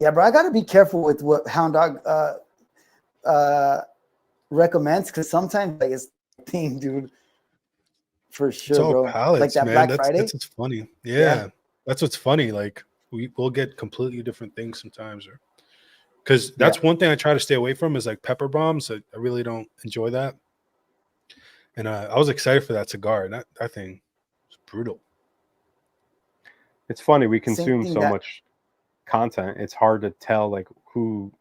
Yeah, bro, I got to be careful with what Hound Dog recommends because sometimes like it's thing, dude. For sure, It's all bro. palettes, Like that man. Black That's Friday. what's funny. Yeah, that's what's funny. Like we'll get completely different things sometimes, or because that's one thing I try to stay away from is like pepper bombs. I really don't enjoy that. And I was excited for that cigar. And that thing was brutal. It's funny we consume so much content. It's hard to tell like who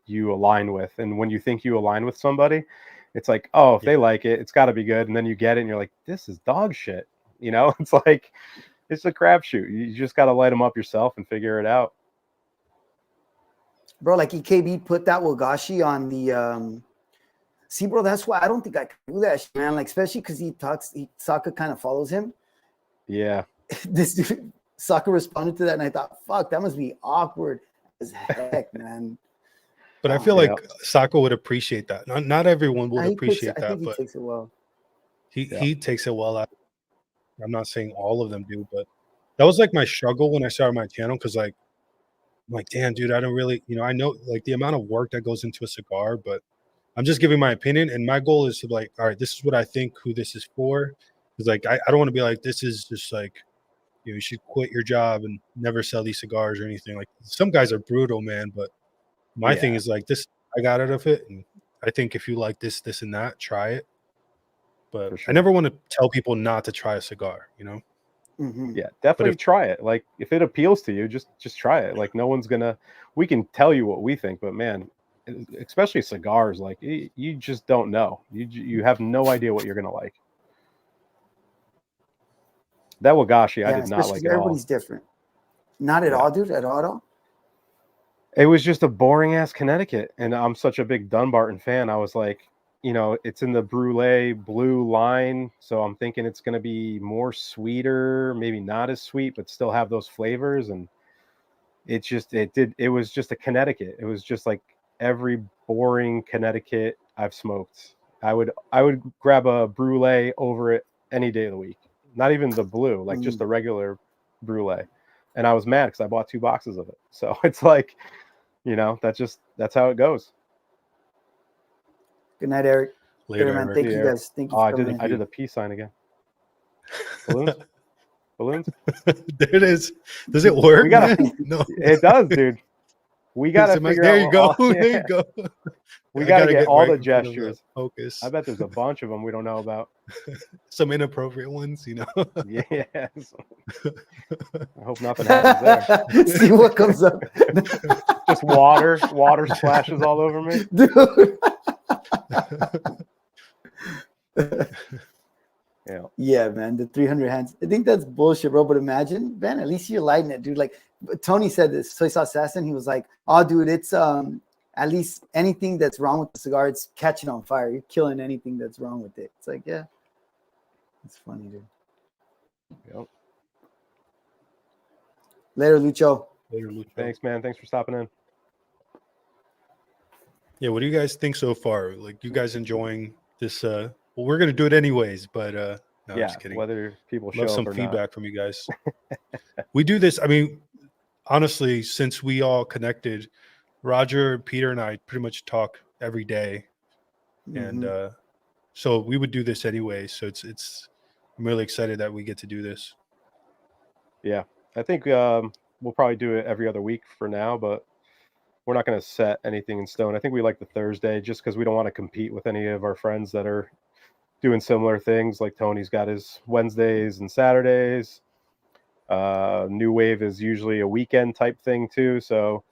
you align with, and when you think you align with somebody, it's like, oh, if they like it, it's got to be good. And then you get it, and you're like, this is dog shit. It's like it's a crapshoot. You just got to light them up yourself and figure it out. Bro, like EKB put that Wagashi on the see, bro, that's why I don't think I can do that shit, man. Like, especially because Saka kind of follows him. Yeah. This dude, Saka responded to that, and I thought, fuck, that must be awkward as heck, man. But I feel like Saka would appreciate that. Not everyone would appreciate that, but he takes it well. He takes it well. I'm not saying all of them do, but that was like my struggle when I started my channel because I'm like, damn, dude, I don't really, I know like the amount of work that goes into a cigar, but I'm just giving my opinion. And my goal is to like, all right, this is what I think who this is for. Because like, I don't want to be like, this is just like, you should quit your job and never sell these cigars or anything. Like some guys are brutal, man. But my thing is like this, I got out of it. And I think if you like this, and that, try it. But For sure. I never want to tell people not to try a cigar, you know? Mhm. Yeah, definitely if- try it. Like if it appeals to you, just try it. Like no one's gonna. We can tell you what we think, but man, especially cigars, like you just don't know. You have no idea what you're gonna like. That Wagashi, I Yeah, did not especially like 'cause at all. everybody's different. Not at Yeah. all, dude. At all. It was just a boring ass Connecticut, and I'm such a big Dunbarton fan. I was like, you know, it's in the brulee blue line, so I'm thinking it's going to be more sweeter, maybe not as sweet, but still have those flavors. And it was just a Connecticut. It was just like every boring Connecticut I've smoked. I would grab a brulee over it any day of the week. Not even the blue, like just a regular brulee. And I was mad because I bought 2 boxes of it. So it's like, you know, that's how it goes. Good night, Eric. Later, man. Eric. Thank you guys. Thank you for coming in. I did the peace sign again. Balloons. There it is. Does it work? We gotta, man? No, it does, dude. We gotta figure there out. you go. Yeah. There you go. We I gotta gotta get all right the in front of the gestures. Focus. I bet there's a bunch of them we don't know about. Some inappropriate ones, you know. Yes. I hope nothing happens there. See what comes up. Just water splashes all over me. Dude. Yeah. Yeah, man, the 300 hands. I think that's bullshit, bro. But imagine, man, at least you're lighting it, dude. Like Tony said this, Soy Sauce Assassin. He was like, "Oh, dude, it's at least anything that's wrong with the cigar, it's catching on fire. You're killing anything that's wrong with it." It's like, yeah, it's funny, dude. Yep. Later, Lucho. Later, Lucho. Thanks, man. Thanks for stopping in. Yeah, what do you guys think so far? Like, you guys enjoying this? Well, we're gonna do it anyways, but no, I'm Yeah, just kidding. whether people show Love up some or feedback from you guys. We do this. I mean, honestly, since we all connected, Roger, Peter, and I pretty much talk every day, and so we would do this anyway. So it's. I'm really excited that we get to do this. Yeah, I think we'll probably do it every other week for now, but we're not going to set anything in stone. I think we like the Thursday just because we don't want to compete with any of our friends that are doing similar things. Like Tony's got his Wednesdays and Saturdays. New Wave is usually a weekend type thing too. So,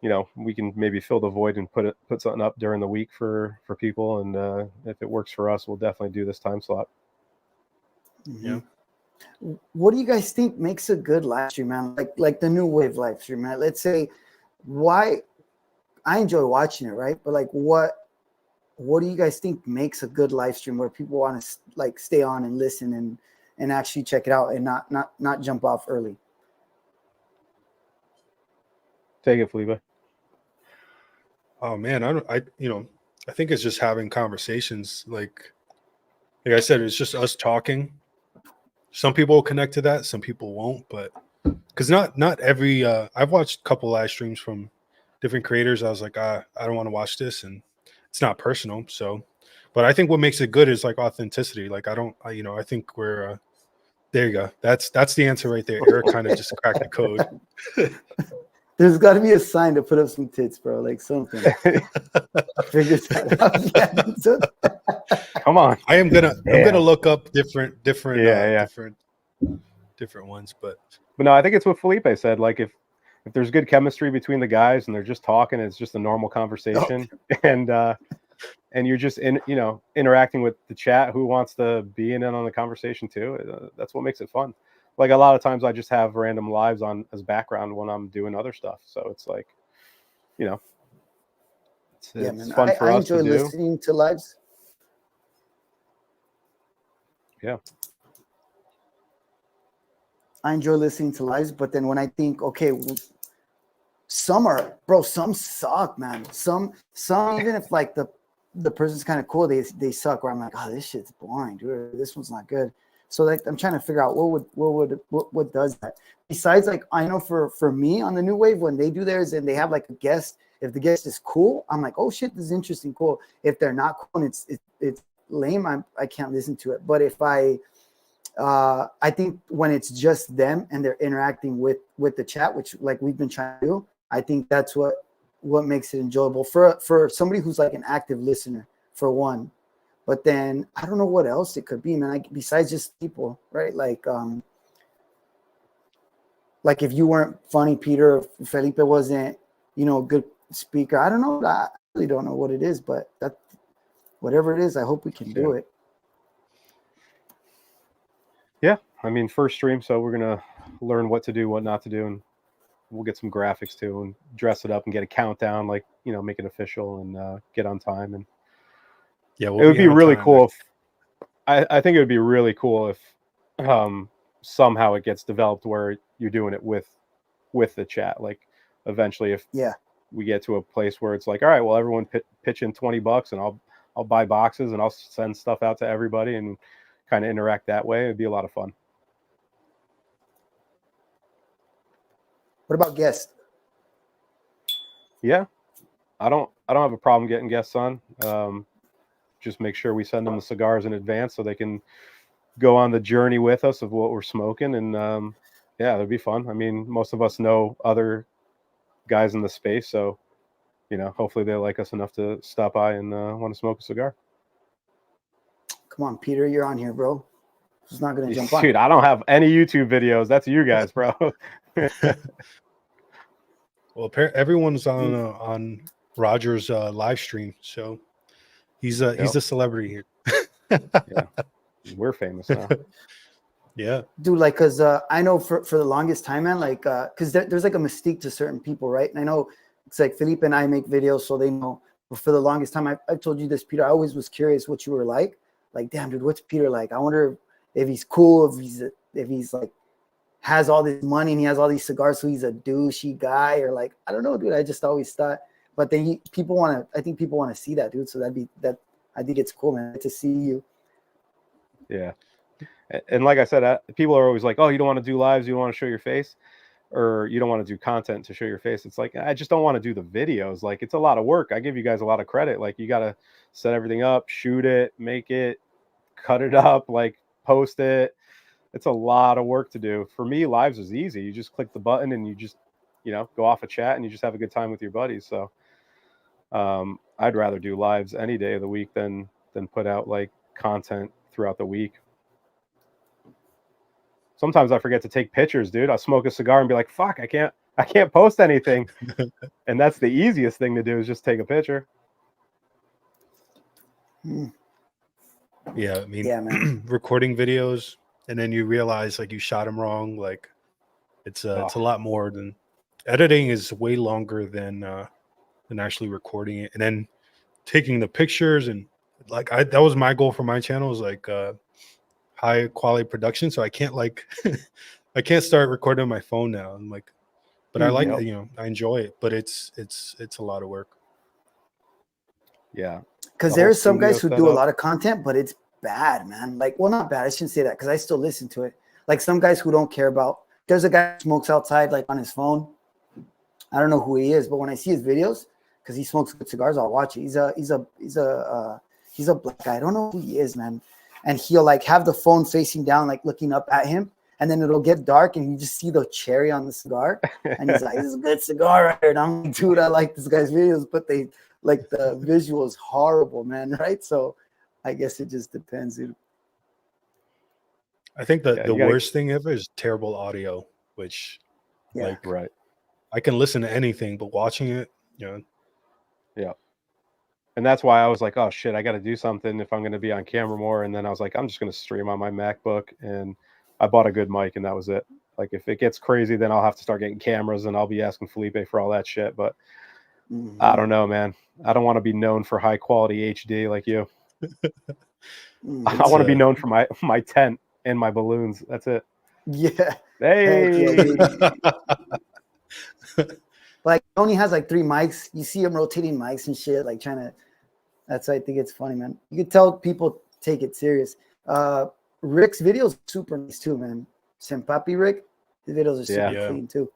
you know, we can maybe fill the void and put something up during the week for people. And if it works for us, we'll definitely do this time slot. Yeah. What do you guys think makes a good live stream, man? Like the New Wave live stream, man. Let's say, why? I enjoy watching it, right? But like, what do you guys think makes a good live stream where people want to like stay on and listen and actually check it out and not jump off early? Take it, Felipe. Oh man, I think it's just having conversations. Like I said, it's just us talking. Some people will connect to that, some people won't, but because not every I've watched a couple live streams from different creators. I was like, I don't want to watch this, and it's not personal. So, but I think what makes it good is like authenticity. Like I think we're there you go. That's the answer right there. Eric kind of just cracked the code. There's got to be a sign to put up some tits, bro. Like something. Figure that out. Come on. I'm gonna look up different ones, but no, I think it's what Felipe said. Like if there's good chemistry between the guys and they're just talking, it's just a normal conversation, and you're just interacting with the chat who wants to be in on the conversation too. That's what makes it fun. Like a lot of times I just have random lives on as background when I'm doing other stuff. So it's like, it's fun for us to do. I enjoy listening to lives. Yeah. I enjoy listening to lives, but then when I think, okay, well, some suck, man. Some even if like the person's kind of cool, they suck. Where I'm like, oh, this shit's boring, dude. This one's not good. So like I'm trying to figure out what does that. Besides, like I know for me on the New Wave, when they do theirs and they have like a guest, if the guest is cool, I'm like, oh shit, this is interesting, cool. If they're not cool and it's lame, I can't listen to it. But if I think when it's just them and they're interacting with the chat, which like we've been trying to do, I think that's what makes it enjoyable for somebody who's like an active listener, for one. But then I don't know what else it could be, man. Like, besides just people, right? Like if you weren't funny, Peter, if Felipe wasn't, a good speaker. I don't know. I really don't know what it is, but that whatever it is, I hope we can do it. Yeah, I mean, first stream, so we're gonna learn what to do, what not to do, and we'll get some graphics too, and dress it up and get a countdown, like make it official and get on time. And yeah, it would be really cool if I think it would be really cool if somehow it gets developed where you're doing it with the chat. Like eventually, if we get to a place where it's like, all right, well, everyone pitch in $20, and I'll buy boxes and I'll send stuff out to everybody and kind of interact that way. It'd be a lot of fun. What about guests? Yeah, I don't have a problem getting guests on. Just make sure we send them the cigars in advance so they can go on the journey with us of what we're smoking. And yeah, it'd be fun. I mean, most of us know other guys in the space, so hopefully they like us enough to stop by and want to smoke a cigar. Come on, Peter, you're on here, bro. Who's not gonna jump on? Dude, I don't have any YouTube videos. That's you guys, bro. Well, everyone's on Roger's live stream, so he's a celebrity here. Yeah, we're famous now. Yeah, dude. Like, cause I know for the longest time, man. Like, cause there's like a mystique to certain people, right? And I know it's like Felipe and I make videos, so they know. But for the longest time, I've told you this, Peter. I always was curious what you were like. Like, damn, dude, what's Peter like? I wonder if he's cool, if he's like has all this money and he has all these cigars, so he's a douchey guy, or like, I don't know, dude. I just always thought. But then I think people want to see that, dude. So I think it's cool, man, to see you. Yeah. And like I said, people are always like, oh, you don't want to do lives, you don't want to show your face, or you don't want to do content to show your face. It's like, I just don't want to do the videos. Like, it's a lot of work. I give you guys a lot of credit. Like, you got to set everything up, shoot it, make it, cut it up, like post it. It's a lot of work to do. For me, lives is easy. You just click the button and you just, go off a chat and you just have a good time with your buddies. So I'd rather do lives any day of the week than put out like content throughout the week. Sometimes I forget to take pictures, dude. I'll smoke a cigar and be like, fuck, I can't post anything. And that's the easiest thing to do, is just take a picture. Yeah, I mean, yeah, man. recording videos and then you realize like you shot them wrong. Like it's a lot more than editing is way longer than actually recording it and then taking the pictures. And like that was my goal for my channel, is like high quality production. So I can't I can't start recording on my phone now. I'm like, but I like I enjoy it, but it's a lot of work. Yeah. Because there's some guys who do a lot of content, but it's bad, man. Like, well, not bad. I shouldn't say that, because I still listen to it. Like some guys who don't care about. There's a guy who smokes outside, like on his phone. I don't know who he is, but when I see his videos, because he smokes good cigars, I'll watch it. He's a black guy. I don't know who he is, man. And he'll like have the phone facing down, like looking up at him, and then it'll get dark, and you just see the cherry on the cigar, and he's like, "This is a good cigar right here." And I'm like, dude, I like this guy's videos, but the visual is horrible, man. Right? So I guess it just depends, dude. I think the worst thing ever is terrible audio, which right. I can listen to anything, but watching it, Yeah. And that's why I was like, oh shit, I got to do something if I'm going to be on camera more. And then I was like, I'm just going to stream on my MacBook, and I bought a good mic, and that was it. Like, if it gets crazy, then I'll have to start getting cameras, and I'll be asking Felipe for all that shit. But I don't know, man. I don't want to be known for high quality HD like you. I want to be known for my tent and my balloons. That's it. Yeah. Hey. Like, Tony has like 3 mics. You see him rotating mics and shit, like trying to. That's why I think it's funny, man. You can tell people take it serious. Rick's videos are super nice too, man. Sempapi Rick, the videos are super clean too.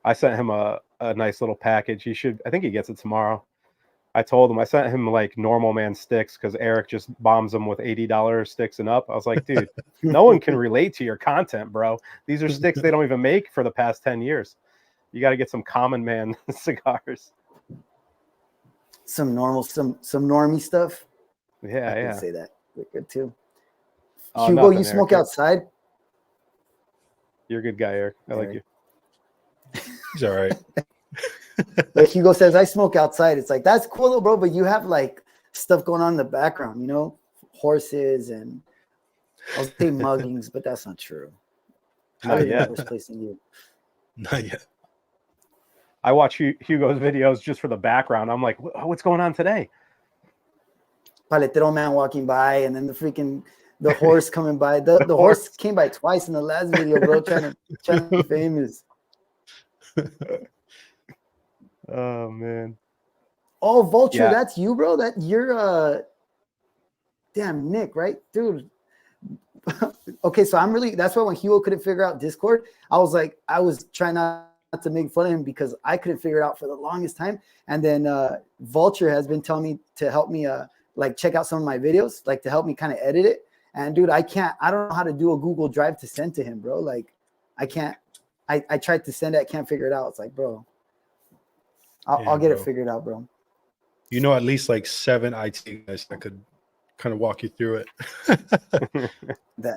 I sent him a nice little package. I think he gets it tomorrow. I told him, I sent him like normal man sticks, because Eric just bombs them with $80 sticks and up. I was like, dude, no one can relate to your content, bro. These are sticks they don't even make for the past 10 years. You got to get some common man cigars. Some normie stuff. Yeah, I can yeah. say that. They're good too. Oh, Hugo, nothing, you Eric. smoke outside? You're a good guy, Eric. I like Eric. you. He's all right. Like Hugo says, I smoke outside. It's like, that's cool, though, bro. But you have like stuff going on in the background, you know, horses and I'll say muggings, but that's not true. I Not live in a yet. worse place than you. Not yet. I watch Hugo's videos just for the background. I'm like, what's going on today? Paletero man walking by, and then the horse coming by. The horse came by twice in the last video, bro, trying to be famous. Oh man. Oh, Vulture, Yeah. that's you, bro. That you're damn Nick, right, dude? Okay, so that's why when Hugo couldn't figure out Discord, I was trying not to make fun of him because I couldn't figure it out for the longest time. And then Vulture has been telling me to help me like check out some of my videos, like to help me kind of edit it. And dude, I don't know how to do a Google Drive to send to him, bro. Like I can't. I tried to send it, I can't figure it out. It's like, bro, I'll get it figured out, bro. You know, at least like 7 IT guys that could kind of walk you through it.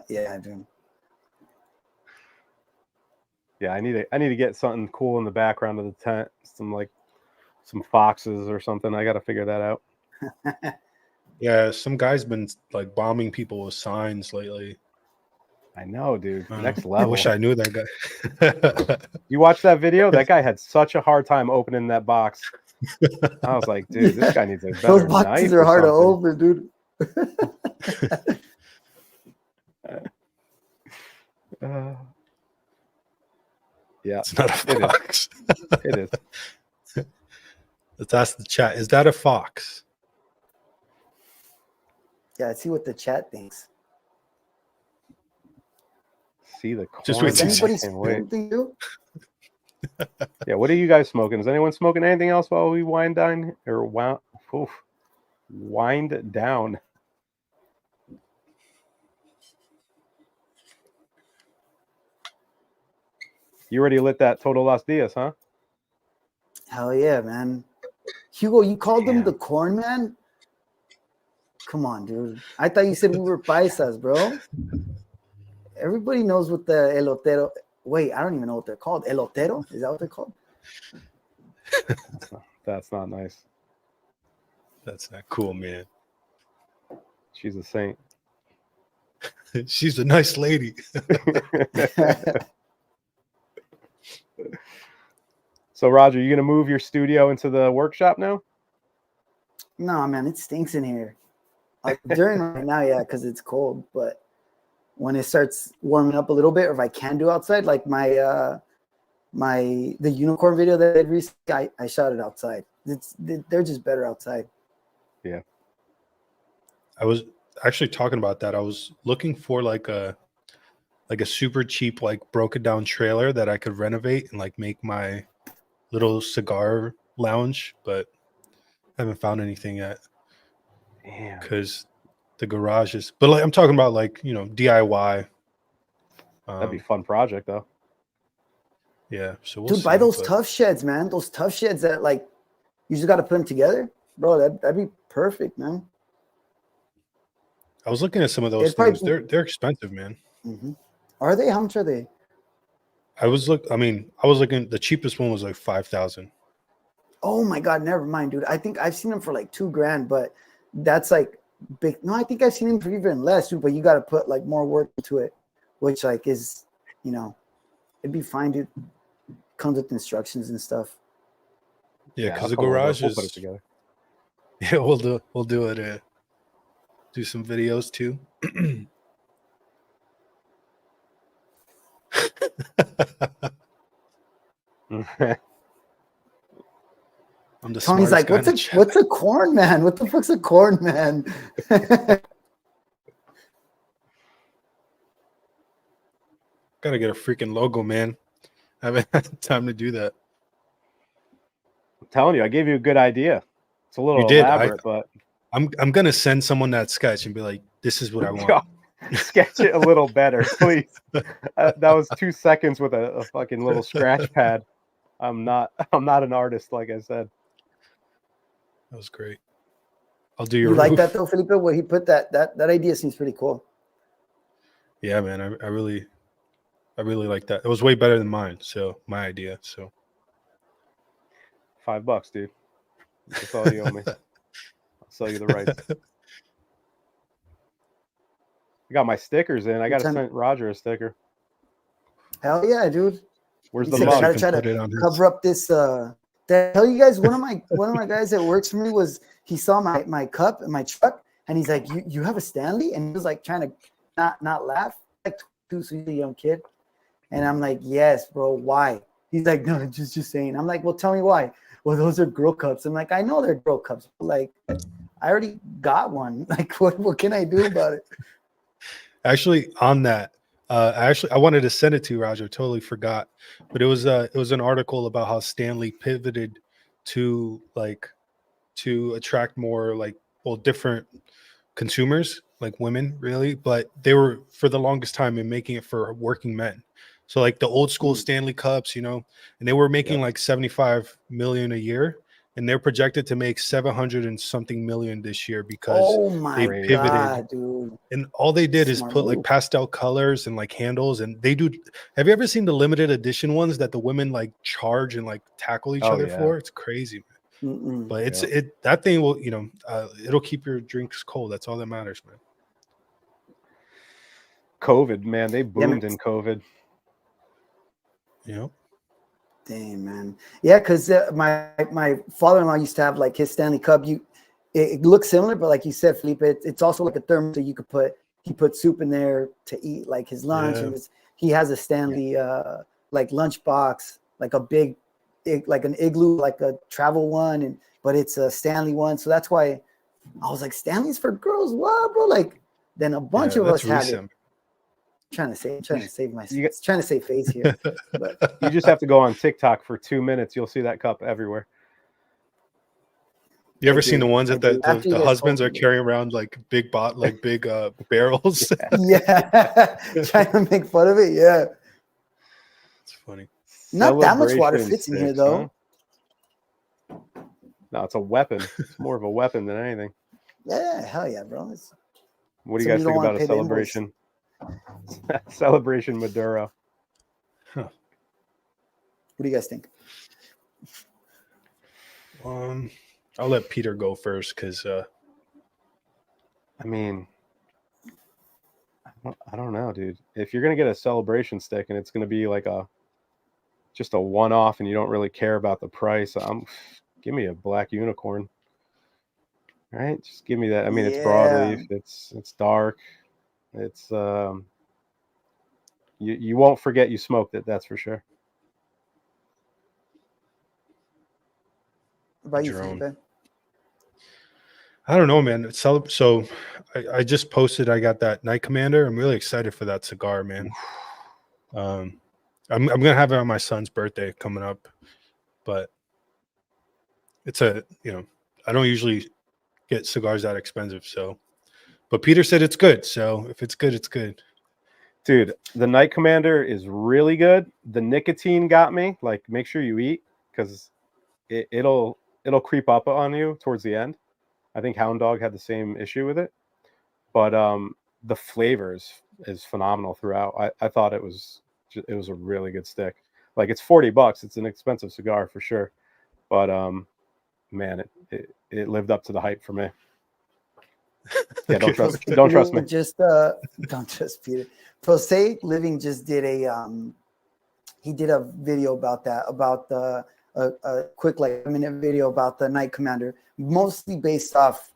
Yeah, I do. Yeah, I need to get something cool in the background of the tent. Some foxes or something. I got to figure that out. Yeah, some guy's been like bombing people with signs lately. I know, dude. Next level. I wish I knew that guy. You watched that video? That guy had such a hard time opening that box. I was like, dude, this guy needs a better Those boxes knife are or hard to something. open, dude. Yeah, It's not a fox. It is. Let's ask the chat. Is that a fox? Yeah, let's see what the chat thinks. See the corn. Just wait Is till anybody second, smoking anything new? Yeah, what are you guys smoking? Is anyone smoking anything else while we wind down or wind down? You already lit that Total Los Dias, huh? Hell yeah, man. Hugo, you called them Damn. the corn man? Come on, dude. I thought you said we were paisas, bro. Everybody knows what the elotero. Wait, I don't even know what they're called. Elotero? Is that what they're called? That's not nice. That's not cool, man. She's a saint. She's a nice lady. So, Roger, you gonna move your studio into the workshop now? No, man, it stinks in here. During right now, yeah, because it's cold. But when it starts warming up a little bit, or if I can do outside, like the unicorn video that I did recently, I shot it outside. They're just better outside. Yeah. I was actually talking about that. I was looking for like a super cheap, like broken down trailer that I could renovate and like make my little cigar lounge, but I haven't found anything yet. Damn. Because the garage is, but like I'm talking about like, you know, DIY. That'd be a fun project though. Yeah. So we'll Dude, see, buy those tough sheds, man. Those tough sheds that like you just got to put them together, bro. That'd be perfect, man. I was looking at some of those things. They're expensive, man. Mm-hmm. Are they? How much are they? I was looking. The cheapest one was like 5,000. Oh my god, never mind, dude. I think I've seen them for like $2,000, but that's like big. No, I think I've seen them for even less, dude. But you got to put like more work into it, which like is, you know, it'd be fine, dude. Comes with instructions and stuff. Yeah, because the garage is. We'll put it together. Yeah, we'll do it. Do some videos too. I'm the Tony's like, what's a corn man? What the fuck's a corn man? Gotta get a freaking logo, man. I haven't had time to do that. I'm telling you, I gave you a good idea. It's a little You did. elaborate, but I'm gonna send someone that sketch and be like, "This is what I want." Sketch it a little better, please. That was 2 seconds with a fucking little scratch pad. I'm not an artist, like I said. That was great. I'll do your You like roof. that though, Felipe? Where he put that idea seems pretty cool. Yeah, man. I really like that. It was way better than mine. So my idea. So $5, dude. That's all you owe me. I'll sell you the rights. I got my stickers in. I got to send Roger a sticker. Hell yeah, dude. Where's He the said, mug? I gotta try to cover up this. Did I tell you guys one of my guys that works for me was he saw my cup in my truck and he's like, you have a Stanley? And he was like trying to not laugh, like too sweet, a young kid. And I'm like, yes, bro. Why? He's like, no, just saying. I'm like, well, tell me why. Well, those are girl cups. I'm like, I know they're girl cups. But like, I already got one. Like, what can I do about it? Actually, on that, I wanted to send it to you, Roger. Totally forgot, but it was an article about how Stanley pivoted to attract more different consumers, like women, really. But they were for the longest time in making it for working men. So like the old school Stanley Cups, and they were making like 75 million a year. And they're projected to make 700 and something million this year because they pivoted. God, dude. And all they did is put like pastel colors and like handles. And they do. Have you ever seen the limited edition ones that the women like charge and like tackle each other for? It's crazy, man. But that thing will, it'll keep your drinks cold. That's all that matters, man. COVID, man, they boomed in COVID. Yeah. Dang, man. Yeah, because my father-in-law used to have like his Stanley Cup. It looks similar, but like you said, Felipe, it's also like a thermos. So you could put soup in there to eat like his lunch. And he has a Stanley like lunch box, like a big, like an igloo, like a travel one, but it's a Stanley one. So that's why I was like, Stanley's for girls, what, bro? Like, then a bunch of us have it. Trying to save face here. But you just have to go on TikTok for 2 minutes. You'll see that cup everywhere. You ever seen the ones that the husbands are carrying around like big barrels? Yeah. Trying to make fun of it. Yeah. It's funny. Not that much water fits in here though. Huh? No, it's a weapon. It's more of a weapon than anything. Yeah, hell yeah, bro. What do you guys think about a celebration? Celebration Maduro. Huh. What do you guys think? I'll let Peter go first because I mean, I don't know, dude. If you're gonna get a celebration stick and it's gonna be like just a one-off and you don't really care about the price, give me a black unicorn. All right, just give me that. I mean, it's broadleaf, it's dark, it's you won't forget you smoked it, that's for sure. What about you, Felipe? I don't know, man. So I just posted. I got that Night Commander. I'm really excited for that cigar, man. I'm gonna have it on my son's birthday coming up, but it's I don't usually get cigars that expensive. So, but Peter said it's good. So if it's good, it's good. Dude, the Night Commander is really good. The nicotine got me. Like, make sure you eat because it'll creep up on you towards the end. I think Hound Dog had the same issue with it, but the flavor is phenomenal throughout. I thought it was a really good stick. Like, it's $40. It's an expensive cigar for sure, but man, it lived up to the hype for me. Yeah, don't trust me. Don't trust Peter. Prosaic Living just did he did a video about that, about a quick like minute video about the Night Commander, mostly based off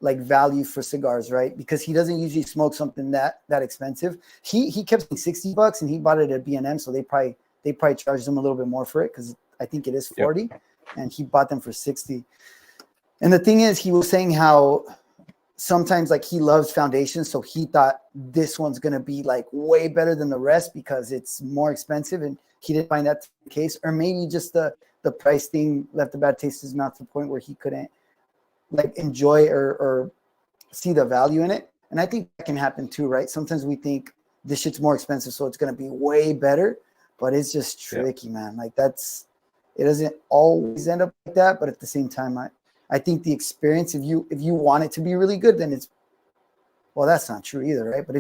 like value for cigars, right? Because he doesn't usually smoke something that expensive. He kept saying $60 and he bought it at B&M, so they probably charged him a little bit more for it because I think it is 40, and he bought them for 60. And the thing is, he was saying how sometimes like he loves foundations, so he thought this one's gonna be like way better than the rest because it's more expensive, and he didn't find that the case. Or maybe just the price thing left a bad taste in his mouth to the point where he couldn't like enjoy or see the value in it. And I think that can happen too, right? Sometimes we think this shit's more expensive, so it's gonna be way better, but it's just tricky, man. Like it doesn't always end up like that, but at the same time, I think the experience, if you want it to be really good, then it's, well, that's not true either, right? But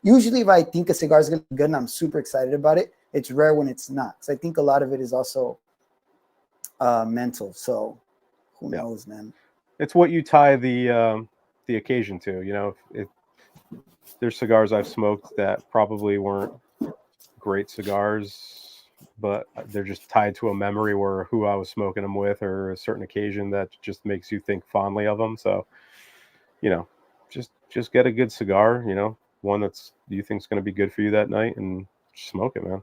usually if I think a cigar is going to be good and I'm super excited about it, it's rare when it's not. Because I think a lot of it is also mental. So who knows, man? It's what you tie the occasion to. You know, if there's cigars I've smoked that probably weren't great cigars, but they're just tied to a memory where who I was smoking them with or a certain occasion that just makes you think fondly of them. So, you know, just get a good cigar, you know, one that's you think is going to be good for you that night, and smoke it, man.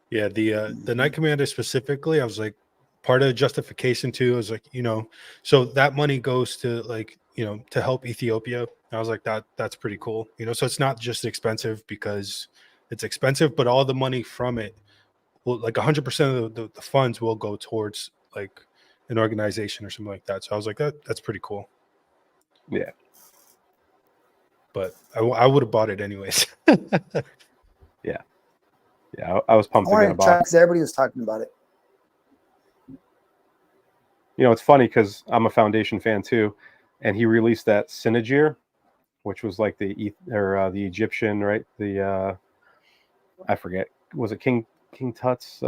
Yeah, the Night Commander specifically, I was like, part of the justification too. I was like, you know, so that money goes to, like, you know, to help Ethiopia. I was like, that's pretty cool, you know. So it's not just expensive because it's expensive, but all the money from it will, like 100% of the funds will go towards like an organization or something like that. So I was like, that's pretty cool. Yeah. But I would have bought it anyways. Yeah, I was pumped I to get wanted a to try box. because everybody was talking about it. You know, it's funny because I'm a Foundation fan too, and he released that Cigar, which was like the Egyptian, right? The I forget, was it King Tut's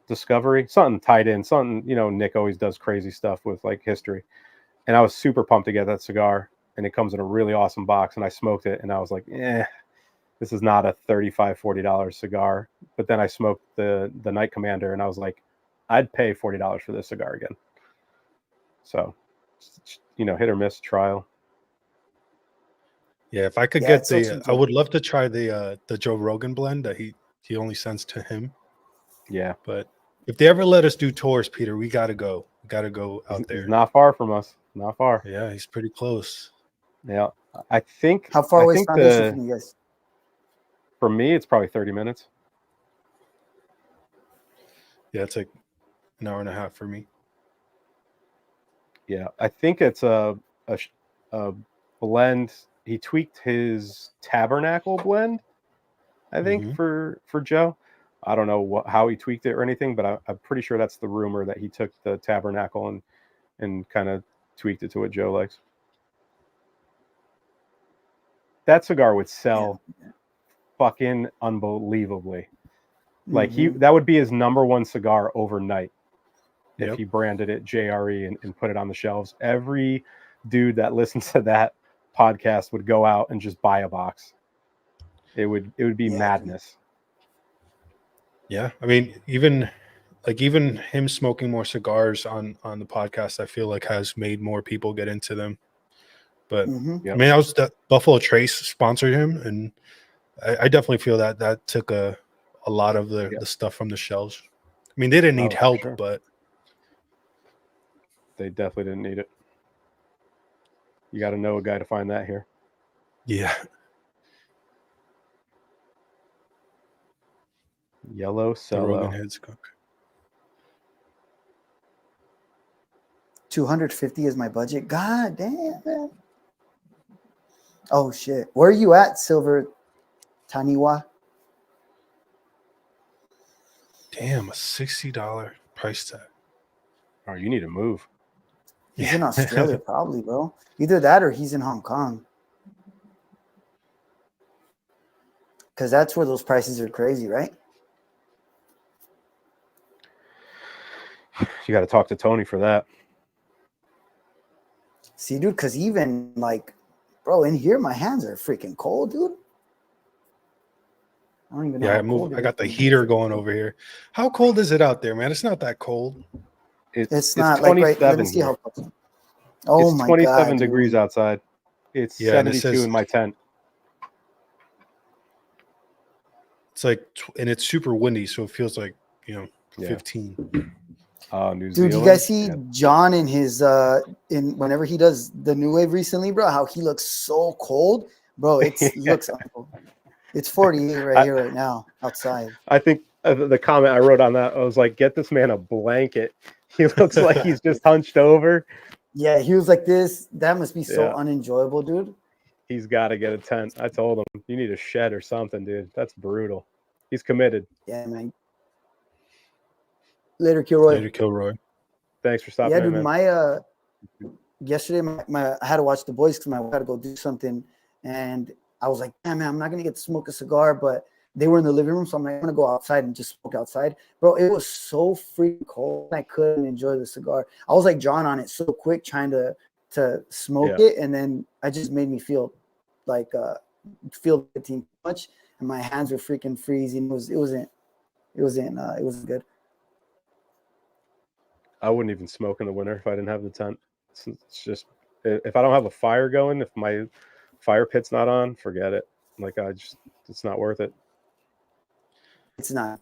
discovery? Something tied in, something, you know, Nick always does crazy stuff with like history. And I was super pumped to get that cigar, and it comes in a really awesome box, and I smoked it, and I was like, this is not a $35-$40 cigar. But then I smoked the Night Commander, and I was like, I'd pay $40 for this cigar again. So, you know, hit or miss trial. Yeah, if I could get I would love to try the Joe Rogan blend that he only sends to him. Yeah, but if they ever let us do tours, Peter, we gotta go. We gotta go out there. He's not far from us. Not far. Yeah, he's pretty close. Yeah, I think. How far away is Foundation from you guys? For me, it's probably 30 minutes. Yeah, it's like an hour and a half for me. Yeah, I think it's a blend. He tweaked his Tabernacle blend, I think, for Joe. I don't know how he tweaked it or anything, but I'm pretty sure that's the rumor, that he took the Tabernacle and kind of tweaked it to what Joe likes. That cigar would sell fucking unbelievably. Like that would be his number one cigar overnight if he branded it JRE and put it on the shelves. Every dude that listens to that podcast would go out and just buy a box. It would be madness. Yeah, I mean, even him smoking more cigars on the podcast, I feel like has made more people get into them. But I mean, that Buffalo Trace sponsored him, and I definitely feel that took a lot of the stuff from the shelves. I mean, they didn't need help, but they definitely didn't need it. You got to know a guy to find that here. Yeah. Yellow Cello. 250 is my budget. God damn, man. Oh shit. Where are you at, Silver Taniwa? Damn, a $60 price tag. Oh, you need to move. He's in Australia, probably, bro. Either that or he's in Hong Kong. Because that's where those prices are crazy, right? You got to talk to Tony for that. See, dude, because even like, bro, in here, my hands are freaking cold, dude. I don't even know. I got the heater going over here. How cold is it out there, man? It's not that cold. It's not like right. Let me see how cold. Oh it's my 27 God, degrees dude. outside. It's 72 in my tent. It's like, and it's super windy, so it feels like, 15. New Dude, Zealand. you guys see John in his in whenever he does the New Wave recently, bro? How he looks so cold, bro. It looks uncold. It's 48 right here right now outside. I think the comment I wrote on that, I was like, "Get this man a blanket." He looks like he's just hunched over. Yeah, he was like this. That must be so unenjoyable, dude. He's got to get a tent. I told him, you need a shed or something, dude. That's brutal. He's committed. Yeah, man. Later, Kilroy. Later, Kilroy. Thanks for stopping Yeah, in, dude. man. My yesterday, I had to watch the boys because my wife had to go do something, and I was like, damn, man, I'm not gonna get to smoke a cigar, but they were in the living room, so I'm like, I'm gonna go outside and just smoke outside. Bro, it was so freaking cold. I couldn't enjoy the cigar. I was like drawn on it so quick trying to smoke it, and then I just made me feel like feel the team too much, and my hands were freaking freezing. It wasn't good. I wouldn't even smoke in the winter if I didn't have the tent. It's just, if I don't have a fire going, if my fire pit's not on, forget it. Like it's not worth it. It's not.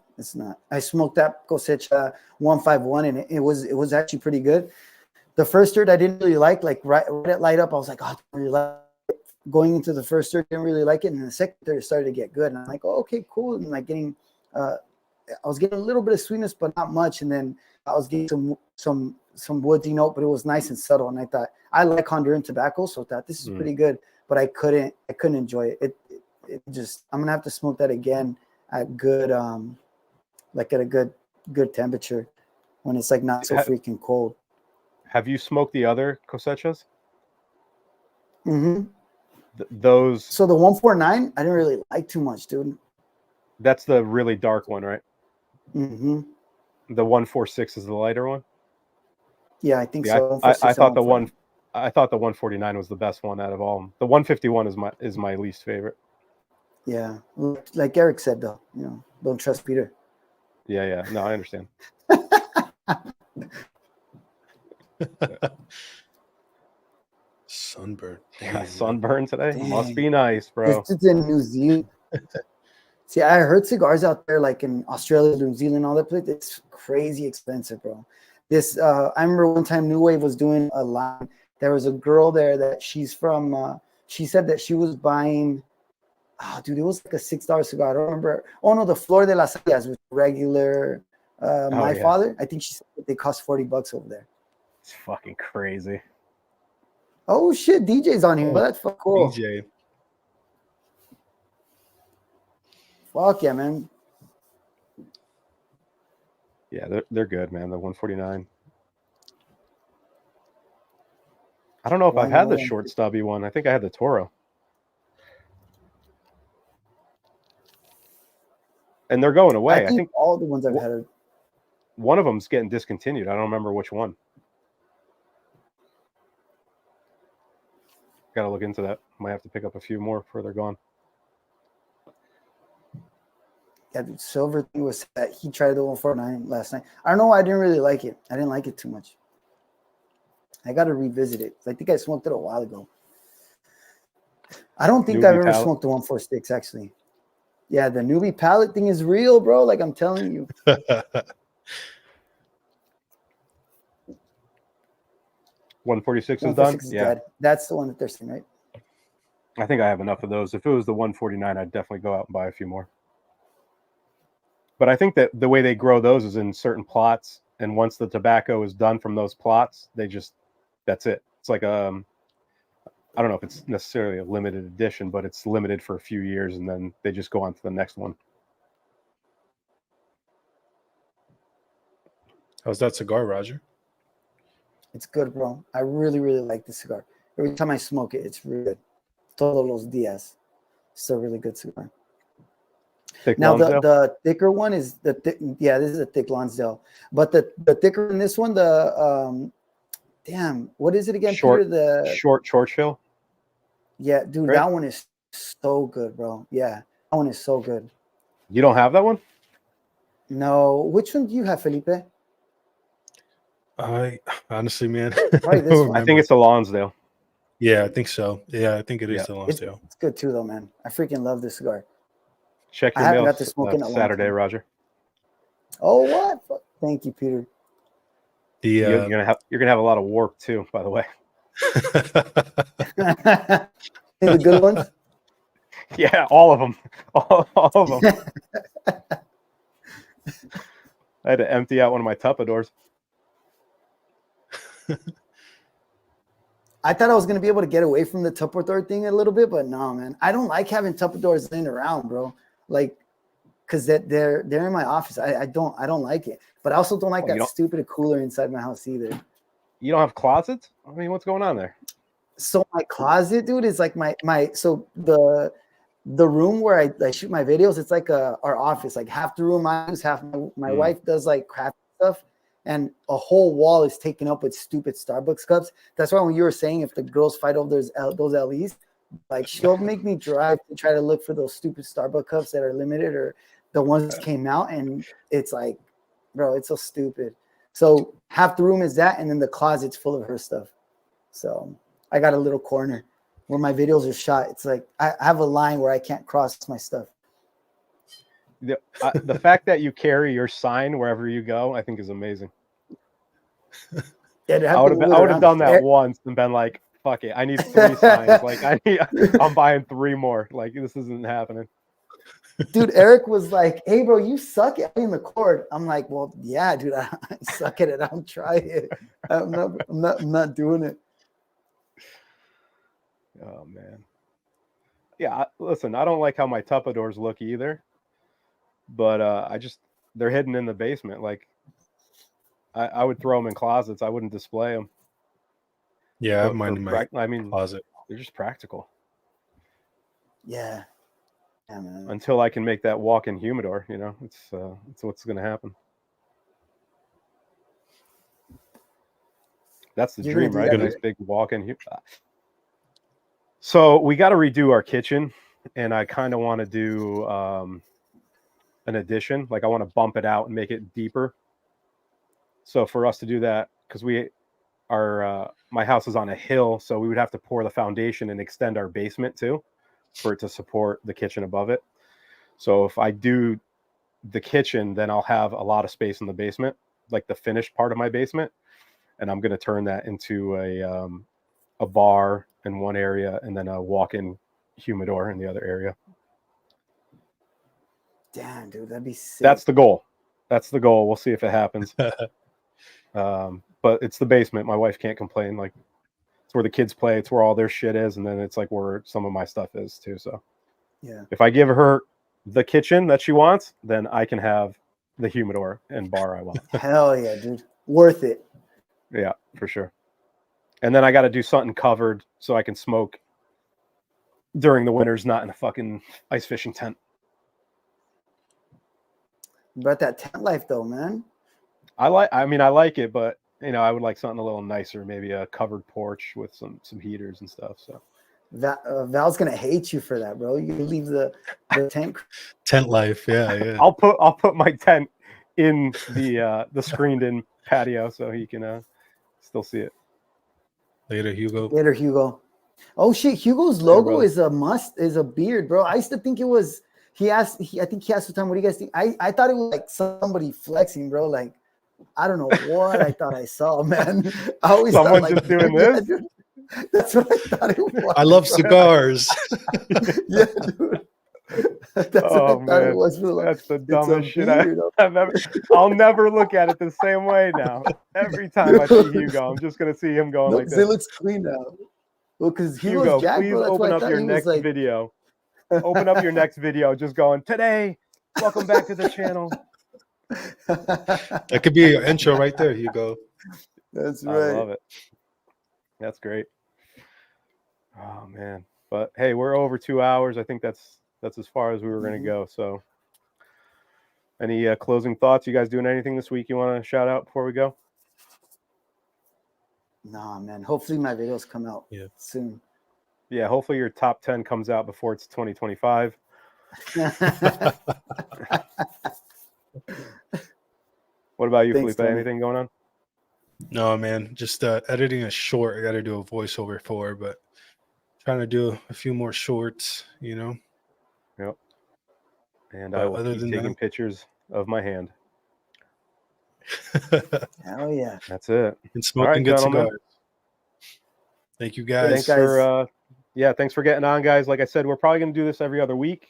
I smoked that cosecha 151, and it was actually pretty good. The first third I didn't really like right at light up. I was like, oh, I don't really like it. Going into the first third, didn't really like it, and the second third it started to get good. And I'm like, oh, okay, cool. And like I was getting a little bit of sweetness, but not much. And then I was getting some woodsy note, but it was nice and subtle. And I thought I like Honduran tobacco, so I thought this is pretty good. But I couldn't enjoy it. It just, I'm gonna have to smoke that again at good like at a good temperature when it's like not so freaking cold. Have you smoked the other cosechas? Mm-hmm. Those. So the 149, I didn't really like too much, dude. That's the really dark one, right? Mm-hmm. The 146 is the lighter one. Yeah, I think so. I thought the 149 was the best one out of all of them. The 151 is my least favorite. Yeah, like Eric said, though, don't trust Peter. Yeah. No, I understand. Sunburn. Yeah, sunburn today. Dang. Must be nice, bro. This is in New Zealand. See, I heard cigars out there, like in Australia, New Zealand, all that place. It's crazy expensive, bro. I remember one time New Wave was doing a line. There was a girl there that she's from. She said that she was buying. Oh, dude, it was like a $6 cigar. I don't remember. Oh no, the Flor de las Sayas was regular. Father. I think she said that they cost $40 over there. It's fucking crazy. Oh shit, DJ's on here. That's fucking cool. DJ. Fuck yeah, man. Yeah, they're good, man. The 149. I don't know if I've had the short stubby one. I think I had the Toro. And they're going away. I think all the ones I've had are... One of them's getting discontinued. I don't remember which one. Got to look into that. Might have to pick up a few more before they're gone. Yeah, the silver thing was that he tried the 149 last night. I don't know why I didn't really like it. I didn't like it too much. I got to revisit it. I think I smoked it a while ago. I don't think I've ever smoked the 146, actually. Yeah, the newbie palette thing is real, bro. Like I'm telling you. 146 is done? Is dead. That's the one that they're saying, right? I think I have enough of those. If it was the 149, I'd definitely go out and buy a few more. But I think that the way they grow those is in certain plots, and once the tobacco is done from those plots, that's it. It's like I don't know if it's necessarily a limited edition, but it's limited for a few years, and then they just go on to the next one. How's that cigar, Roger? It's good, bro. I really, really like this cigar. Every time I smoke it, it's really good. Todos los días. It's a really good cigar. Thick now Lonsdale? the thicker one is this is a thick Lonsdale, but the thicker in this one, what is it again, Peter? The short chill. Yeah, dude, right? That one is so good, bro. Yeah, that one is so good. You don't have that one? No. Which one do you have, Felipe? I honestly, man, I think it's the Lonsdale. Yeah, I think so. Yeah, I think it is the Lonsdale. It's good too, though, man. I freaking love this cigar. Check your mail. Got to smoke in Saturday, Roger. Oh, what? Thank you, Peter. You're gonna have a lot of warp too, by the way. The good ones. Yeah, all of them. All of them. I had to empty out one of my Tupperdoors. I thought I was gonna be able to get away from the Tupperware thing a little bit, but no, man. I don't like having Tupperwares laying around, bro. Like, because they're in my office. I don't like it, but I also don't like that stupid cooler inside my house either. You don't have closets? I mean, what's going on there? So my closet, dude, is like so the room where I shoot my videos, it's like our office. Like half the room I use, half my wife does like craft stuff, and a whole wall is taken up with stupid Starbucks cups. That's why when you were saying if the girls fight over those LEs, like she'll make me drive to try to look for those stupid Starbucks cups that are limited or the ones that came out, and it's like, bro, it's so stupid. So half the room is that, and then the closet's full of her stuff. So I got a little corner where my videos are shot. It's like I have a line where I can't cross my stuff. The fact that you carry your sign wherever you go, I think is amazing. Yeah, I would have done that once and been like, fuck it, I need 3 signs. Like I'm buying 3 more. Like this isn't happening. Dude, Eric was like, hey bro, you suck at playing the chord. I'm like, well, yeah, dude, I suck at it. I'll try it. I'm not doing it. Oh man. Yeah, listen, I don't like how my tupperdoors look either. But they're hidden in the basement. Like I would throw them in closets. I wouldn't display them. Yeah, I have mine in my closet. They're just practical. Yeah. Yeah, man. Until I can make that walk-in humidor, you know, it's what's going to happen. That's the dream, right? Nice big walk-in humidor. So we got to redo our kitchen, and I kind of want to do an addition. Like I want to bump it out and make it deeper. So for us to do that, because my house is on a hill, so we would have to pour the foundation and extend our basement too, for it to support the kitchen above it. So if I do the kitchen, then I'll have a lot of space in the basement, like the finished part of my basement, and I'm going to turn that into a bar in one area and then a walk-in humidor in the other area. Damn, dude, that'd be sick. That's the goal. We'll see if it happens. But it's the basement. My wife can't complain. Like it's where the kids play. It's where all their shit is, and then it's like where some of my stuff is too. So yeah, if I give her the kitchen that she wants, then I can have the humidor and bar I want. Hell yeah, dude, worth it. Yeah, for sure. And then I got to do something covered so I can smoke during the winters, not in a fucking ice fishing tent. But that tent life, though, man. I like it, but you know, I would like something a little nicer, maybe a covered porch with some heaters and stuff. So Val's gonna hate you for that, bro. You leave the tent life, yeah. I'll put my tent in the screened in patio so he can still see it. Later, Hugo. Oh shit, Hugo's logo is a beard, bro. I used to think it was. I think he asked the time, what do you guys think? I thought it was like somebody flexing, bro. Like, I don't know what I thought I saw, man. I always someone thought, just doing this. Dude, that's what I thought it was. I love cigars. Yeah, dude. That's what I thought it was. That's the dumbest shit I've ever. I'll never look at it the same way now. Every time I see Hugo, I'm just gonna see him going like this. It looks clean now. Well, because Hugo, please open up your next video. Open up your next video, just going, today, welcome back to the channel. That could be your intro right there, Hugo. That's right. I love it. That's great. Oh man. But hey, we're over 2 hours. I think that's as far as we were going to go. So any closing thoughts? You guys doing anything this week you want to shout out before we go? Nah, man. Hopefully my videos come out soon. Yeah, hopefully your top 10 comes out before it's 2025. What about you, Thanks, Felipe? Tony. Anything going on? No, man. Just editing a short. I got to do a voiceover for, but trying to do a few more shorts, you know. Yep. And I will keep taking pictures of my hand. Hell yeah. That's it. And smoking good cigars. Thank you, guys. Thanks for getting on, guys. Like I said, we're probably going to do this every other week.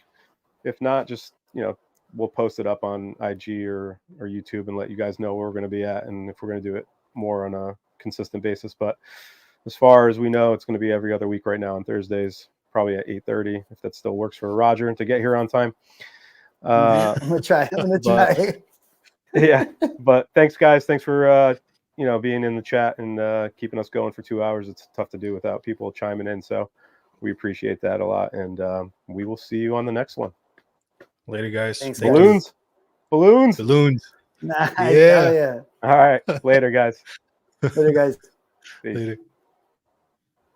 If not, just, you know, we'll post it up on IG or YouTube and let you guys know where we're going to be at and if we're going to do it more on a consistent basis. But as far as we know, it's going to be every other week right now on Thursdays, probably at 8:30, if that still works for Roger to get here on time. Uh, I'm gonna try. I'm gonna but- try. yeah, but thanks, guys. Thanks for being in the chat and keeping us going for 2 hours. It's tough to do without people chiming in, so we appreciate that a lot. And we will see you on the next one. Later, guys. Thanks, Thank guys. you. Balloons. Balloons. Nice. Yeah. Hell yeah. All right, later, guys. Later, guys. Peace. Later.